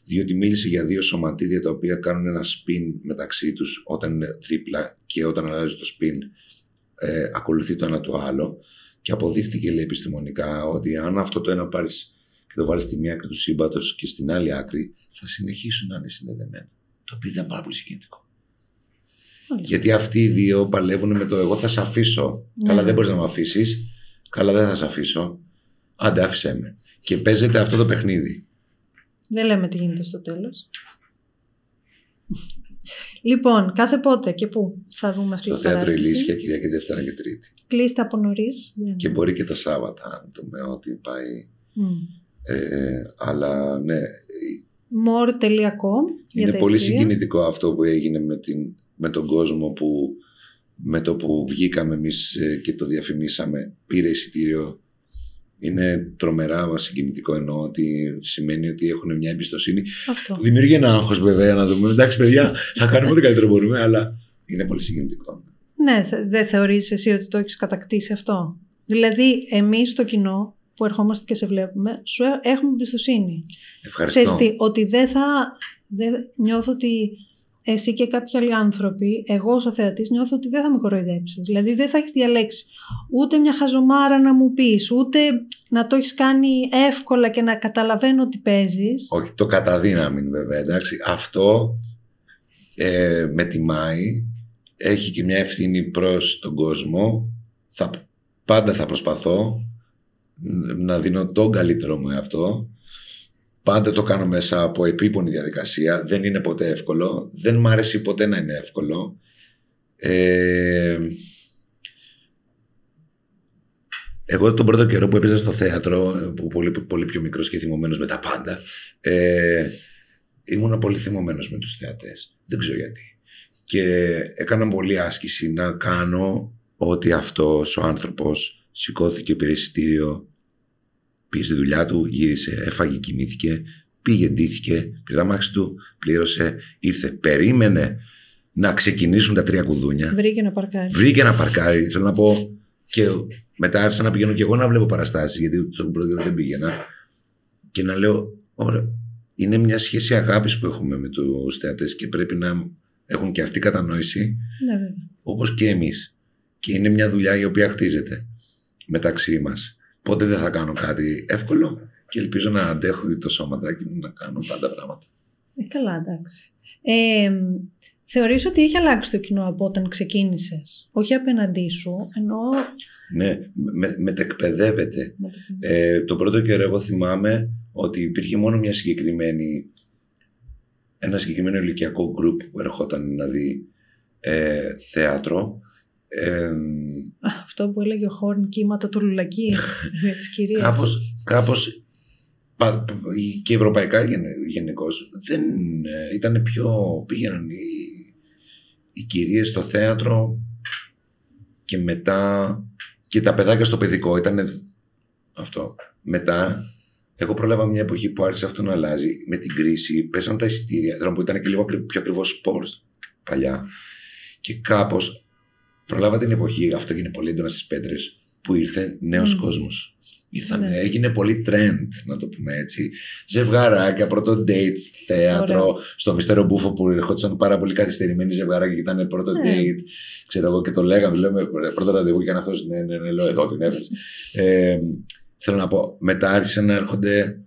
S2: διότι μίλησε για δύο σωματίδια τα οποία κάνουν ένα spin μεταξύ τους όταν είναι δίπλα, και όταν αλλάζει το spin ακολουθεί το ένα το άλλο, και αποδείχθηκε, λέει, επιστημονικά ότι αν αυτό το ένα πάρεις και το βάλεις στη μία άκρη του σύμπαντος και στην άλλη άκρη, θα συνεχίσουν να είναι συνδεδεμένα. Το οποίο ήταν πάρα πολύ συγκινητικό. Γιατί αυτοί οι δύο παλεύουν με το εγώ θα σε αφήσω. Καλά, δεν μπορείς να με αφήσεις. Καλά, δεν θα σε αφήσω. Άντε, άφησέ με. Και παίζεται αυτό το παιχνίδι.
S1: Δεν λέμε τι γίνεται στο τέλος. Λοιπόν, κάθε πότε και πού θα δούμε αυτή
S2: τη
S1: παράσταση?
S2: Στο Θέατρο Ηλίσια, Κυριακή, Δευτέρα και Τρίτη.
S1: Κλείστε από νωρίς.
S2: Και μπορεί και τα Σάββατα, αν δούμε ότι πάει. Αλλά ναι.
S1: More.com.
S2: Είναι πολύ συγκινητικό αυτό που έγινε με τον κόσμο που με το που βγήκαμε εμείς και το διαφημίσαμε, πήρε εισιτήριο. Είναι τρομερά συγκινητικό, εννοώ ότι σημαίνει ότι έχουν μια εμπιστοσύνη.
S1: Αυτό.
S2: Που δημιουργεί ένα άγχος βέβαια να δούμε. Εντάξει, παιδιά, θα κάνουμε ό,τι καλύτερο μπορούμε, αλλά είναι πολύ συγκινητικό.
S1: Ναι, δεν θεωρείς εσύ ότι το έχεις κατακτήσει αυτό? Δηλαδή, εμείς στο κοινό που ερχόμαστε και σε βλέπουμε, σου έχουμε εμπιστοσύνη.
S2: Ευχαριστώ.
S1: Ξέρεις τι, ότι δεν νιώθω ότι εσύ και κάποιοι άλλοι άνθρωποι, εγώ ως ο θεατής, νιώθω ότι δεν θα με κοροϊδέψεις. Δηλαδή δεν θα έχεις διαλέξει ούτε μια χαζομάρα να μου πεις, ούτε να το έχεις κάνει εύκολα και να καταλαβαίνω ότι παίζεις.
S2: Όχι, το καταδύναμη βέβαια, εντάξει. Αυτό με τιμάει, έχει και μια ευθύνη προς τον κόσμο. Πάντα θα προσπαθώ να δίνω τον καλύτερο μου εαυτό. Πάντα το κάνω μέσα από επίπονη διαδικασία. Δεν είναι ποτέ εύκολο. Δεν μ' άρεσε ποτέ να είναι εύκολο. Εγώ τον πρώτο καιρό που έπαιζα στο θέατρο, που πολύ πιο μικρός και θυμωμένος με τα πάντα, ήμουν πολύ θυμωμένος με τους θεατές. Δεν ξέρω γιατί. Και έκανα πολλή άσκηση να κάνω ότι αυτός ο άνθρωπος σηκώθηκε, πήρε εισιτήριο, πήγε στη δουλειά του, γύρισε, έφαγε, κοιμήθηκε, πήγε, ντύθηκε, πήρε τα μάξι του, πλήρωσε, ήρθε, περίμενε να ξεκινήσουν τα 3 κουδούνια. Βρήκε να παρκάρει. Θέλω να πω, και μετά άρχισα να πηγαίνω και εγώ να βλέπω παραστάσεις, γιατί τον πρώτο καιρό δεν πήγαινα. Και να λέω, ωραία, είναι μια σχέση αγάπης που έχουμε με τους θεατές και πρέπει να έχουν και αυτή κατανόηση, όπως και εμείς. Και είναι μια δουλειά η οποία χτίζεται μεταξύ μας. Πότε δεν θα κάνω κάτι εύκολο και ελπίζω να αντέχω το σώματάκι μου να κάνω πάντα πράγματα.
S1: Καλά, εντάξει. Θεωρείς ότι έχει αλλάξει το κοινό από όταν ξεκίνησες? Όχι απέναντί σου, εννοώ...
S2: Ναι, μετεκπαιδεύεται. Το πρώτο καιρό εγώ θυμάμαι ότι υπήρχε μόνο ένα συγκεκριμένο ηλικιακό γκρουπ που ερχόταν να δει θέατρο.
S1: Αυτό που έλεγε ο Χόρν, κύματα το λουλακί της κυρίας.
S2: Κάπως και ευρωπαϊκά γενικώς δεν ήταν πήγαιναν οι κυρίες στο θέατρο και μετά και τα παιδάκια στο παιδικό ήταν αυτό. Μετά εγώ πρόλαβα μια εποχή που άρχισε αυτό να αλλάζει. Με την κρίση πέσαν τα εισιτήρια, θέλω να πω, ήταν και λίγο πιο ακριβό σπορ παλιά, και κάπως προλάβα την εποχή, αυτό έγινε πολύ έντονα στις Πέτρες, που ήρθε νέος κόσμος. Έγινε πολύ trend, να το πούμε έτσι. Ζευγαράκια, πρώτο date, θέατρο, στο Μυστέριο Μπούφο που ερχόντουσαν πάρα πολύ καθυστερημένοι ζευγαράκια και ήταν πρώτο date. Ξέρω εγώ, και το λέμε πρώτο ραντεβού και αν αυτός ναι, λέω εδώ την έφερες. Θέλω να πω, μετά άρχισε να έρχονται,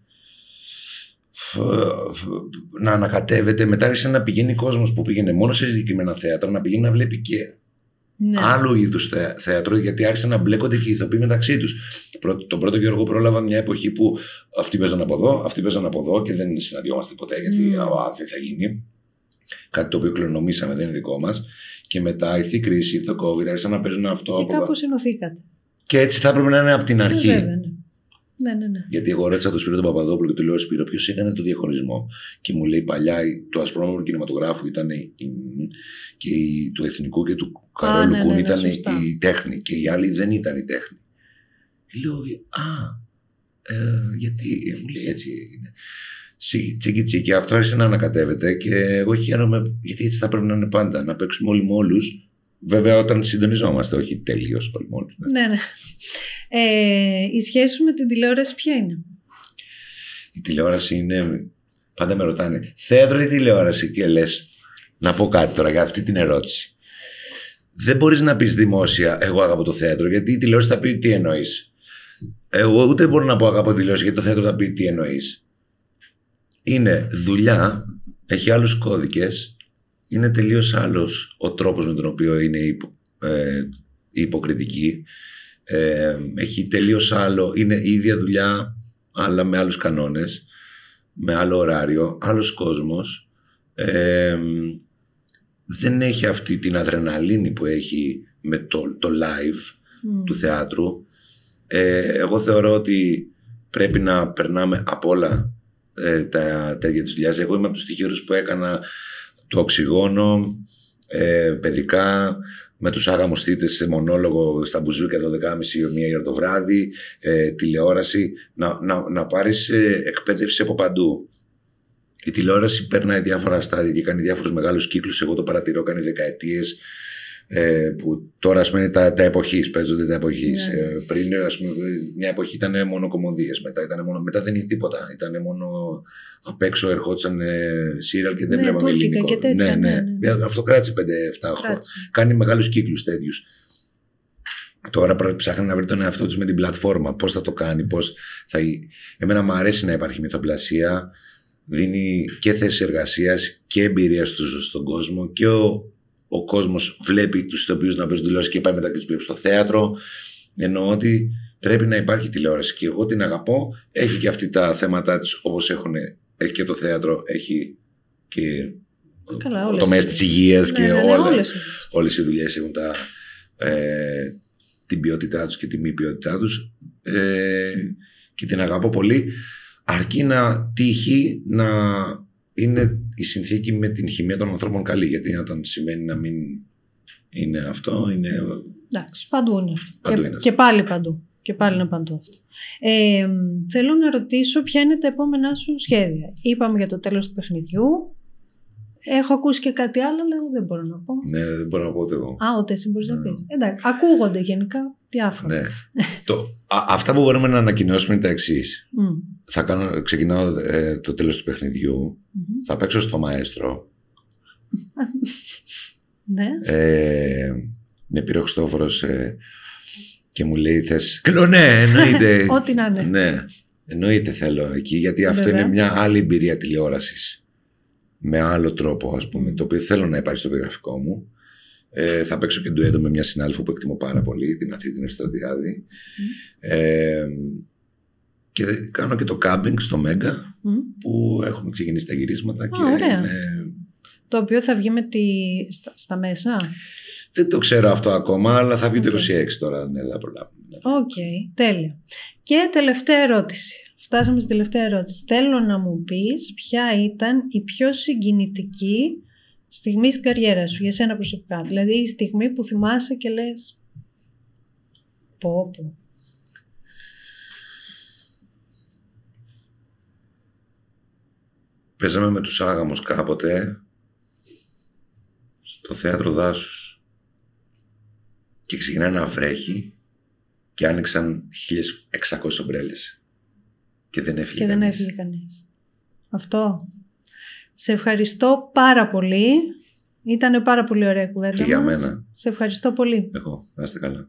S2: να ανακατεύεται, μετά άρχισε να πηγαίνει κόσμος που πήγαινε μόνο σε συγκεκριμένα θέατρα, να πηγαίνει να βλέπει και άλλου είδους θέατρο, γιατί άρχισαν να μπλέκονται και οι ηθοποιοί μεταξύ τους. Τον πρώτο καιρό εγώ πρόλαβα μια εποχή που αυτοί παίζαν από εδώ, αυτοί παίζαν από εδώ και δεν συναντιόμαστε ποτέ, γιατί δεν θα γίνει. Κάτι το οποίο κληρονομήσαμε, δεν είναι δικό μας. Και μετά ήρθε η κρίση, ήρθε ο COVID, άρχισαν να παίζουν αυτό.
S1: Και κάπως ενωθήκατε.
S2: Και έτσι θα έπρεπε να είναι από την αρχή.
S1: Βέβαια, ναι.
S2: Γιατί εγώ ρώτησα τον Σπύρο τον Παπαδόπουλο και του λέω: Σπύρο, ποιος έκανε το διαχωρισμό? Και μου λέει: παλιά το ασπρόμαυρο κινηματογράφου ήταν και του εθνικού και του Καρόλου Κούν ήταν η τέχνη, και οι άλλοι δεν ήταν η τέχνη. Και λέω: γιατί? Μου λέει: έτσι είναι. Τσίκι, αυτό άρχισε να ανακατεύεται και εγώ χαίρομαι, γιατί έτσι θα πρέπει να είναι πάντα. Να παίξουμε όλοι με όλους. Βέβαια, όταν συντονιζόμαστε, όχι τελείως όλοι με όλους.
S1: Ναι. Η σχέση σου με την τηλεόραση ποια είναι?
S2: Η τηλεόραση είναι. Πάντα με ρωτάνε, θέατρο ή τηλεόραση? Και λες, να πω κάτι τώρα για αυτή την ερώτηση. Δεν μπορείς να πεις δημόσια, εγώ αγαπώ το θέατρο, γιατί η τηλεόραση θα πει τι εννοείς. Εγώ ούτε μπορώ να πω αγαπώ τη τηλεόραση, γιατί το θέατρο θα πει τι εννοείς. Είναι δουλειά, έχει άλλους κώδικες, είναι τελείως άλλος ο τρόπος με τον οποίο είναι η υποκριτική. Έχει τελείως άλλο, είναι η ίδια δουλειά, αλλά με άλλους κανόνες, με άλλο ωράριο, άλλος κόσμος. Δεν έχει αυτή την αδρεναλίνη που έχει με το live του θεάτρου. Εγώ θεωρώ ότι πρέπει να περνάμε από όλα τα ίδια της δουλειάς. Εγώ είμαι από τους τυχερούς που έκανα το Οξυγόνο, παιδικά, με τους άγαμοστήτες σε μονόλογο στα μπουζούκια 12.30 1 το βράδυ, τηλεόραση, να πάρεις εκπαίδευση από παντού. Η τηλεόραση περνάει διάφορα στάδια και κάνει διάφορους μεγάλους κύκλους. Εγώ το παρατηρώ, κάνει δεκαετίες, που τώρα ας πούμε τα εποχής, παίζονται τα εποχής. Πριν ας πούμε, μια εποχή ήταν μόνο κομμωδίες, μετά δεν είχε τίποτα, ήταν μόνο απ' έξω ερχόντουσαν σύριαλ και δεν βλέπαμε ελληνικό. Ναι. Αυτό κράτησε 5-7 χρόνια. Κάνει μεγάλους κύκλους τέτοιους. Τώρα ψάχνει να βρει τον εαυτό του με την πλατφόρμα. Πώς θα το κάνει, Εμένα μου αρέσει να υπάρχει μυθοπλασία. Δίνει και θέσεις εργασίας και εμπειρία στον κόσμο, και ο κόσμος βλέπει τους ηθοποιούς να παίζουν τηλεόραση και πάει μετά και τους βλέπει στο θέατρο. Εννοώ ότι πρέπει να υπάρχει τηλεόραση και εγώ την αγαπώ. Έχει και αυτή τα θέματα της, όπως έχει και το θέατρο, έχει και ο τομέας της υγείας και όλες οι δουλειές έχουν την ποιότητά τους και τη μη ποιότητά τους, και την αγαπώ πολύ, αρκεί να τύχει να είναι η συνθήκη με την χημεία των ανθρώπων καλή, γιατί όταν σημαίνει να μην είναι αυτό, είναι...
S1: Εντάξει, παντού είναι αυτό. Και πάλι παντού. Και πάλι να παντού αυτό. Θέλω να ρωτήσω ποια είναι τα επόμενά σου σχέδια. Είπαμε για το τέλος του παιχνιδιού. Έχω ακούσει και κάτι άλλο, αλλά δεν μπορώ να πω.
S2: Ναι, δεν μπορώ να πω ούτε εγώ.
S1: Ούτε εσύ μπορείς να πεις. Εντάξει, ακούγονται γενικά διάφορα.
S2: Ναι. Αυτά που μπορούμε να ανακοινώσουμε είναι τα εξής. Ξεκινάω το τέλος του παιχνιδιού. Θα παίξω στο Μαέστρο.
S1: Ναι.
S2: Με πήρε ο Χριστόφορος και μου λέει θες. Και λέω ναι, εννοείται.
S1: Ό,τι να είναι.
S2: Ναι, εννοείται θέλω εκεί, γιατί αυτό είναι μια άλλη εμπειρία τηλεόρασης. Με άλλο τρόπο, ας πούμε, το οποίο θέλω να υπάρχει στο βιογραφικό μου. Θα παίξω και ντουέτο με μια συνάδελφο που εκτιμώ πάρα πολύ, την Αθήνα Ευστρατιάδη. Και κάνω και το κάμπινγκ στο Μέγκα, που έχουμε ξεκινήσει τα γυρίσματα.
S1: Ωραία. Το οποίο θα βγει στα μέσα.
S2: Δεν το ξέρω αυτό ακόμα, αλλά θα βγει το 26 τώρα. Ναι, θα προλάβουμε.
S1: Οκ, τέλεια. Και τελευταία ερώτηση. Φτάσαμε στη τελευταία ερώτηση. Θέλω να μου πεις ποια ήταν η πιο συγκινητική στιγμή στην καριέρα σου, για σένα προσωπικά. Δηλαδή η στιγμή που θυμάσαι και λες πω.
S2: Παίζαμε με τους Άγαμους κάποτε στο θέατρο Δάσους και ξεκινάει να βρέχει και άνοιξαν 1.600 ομπρέλες. Και δεν έφυγε κανείς.
S1: Αυτό. Σε ευχαριστώ πάρα πολύ. Ήτανε πάρα πολύ ωραία κουβέντα.
S2: Και για μένα.
S1: Σε ευχαριστώ πολύ.
S2: Εγώ. Να είστε καλά.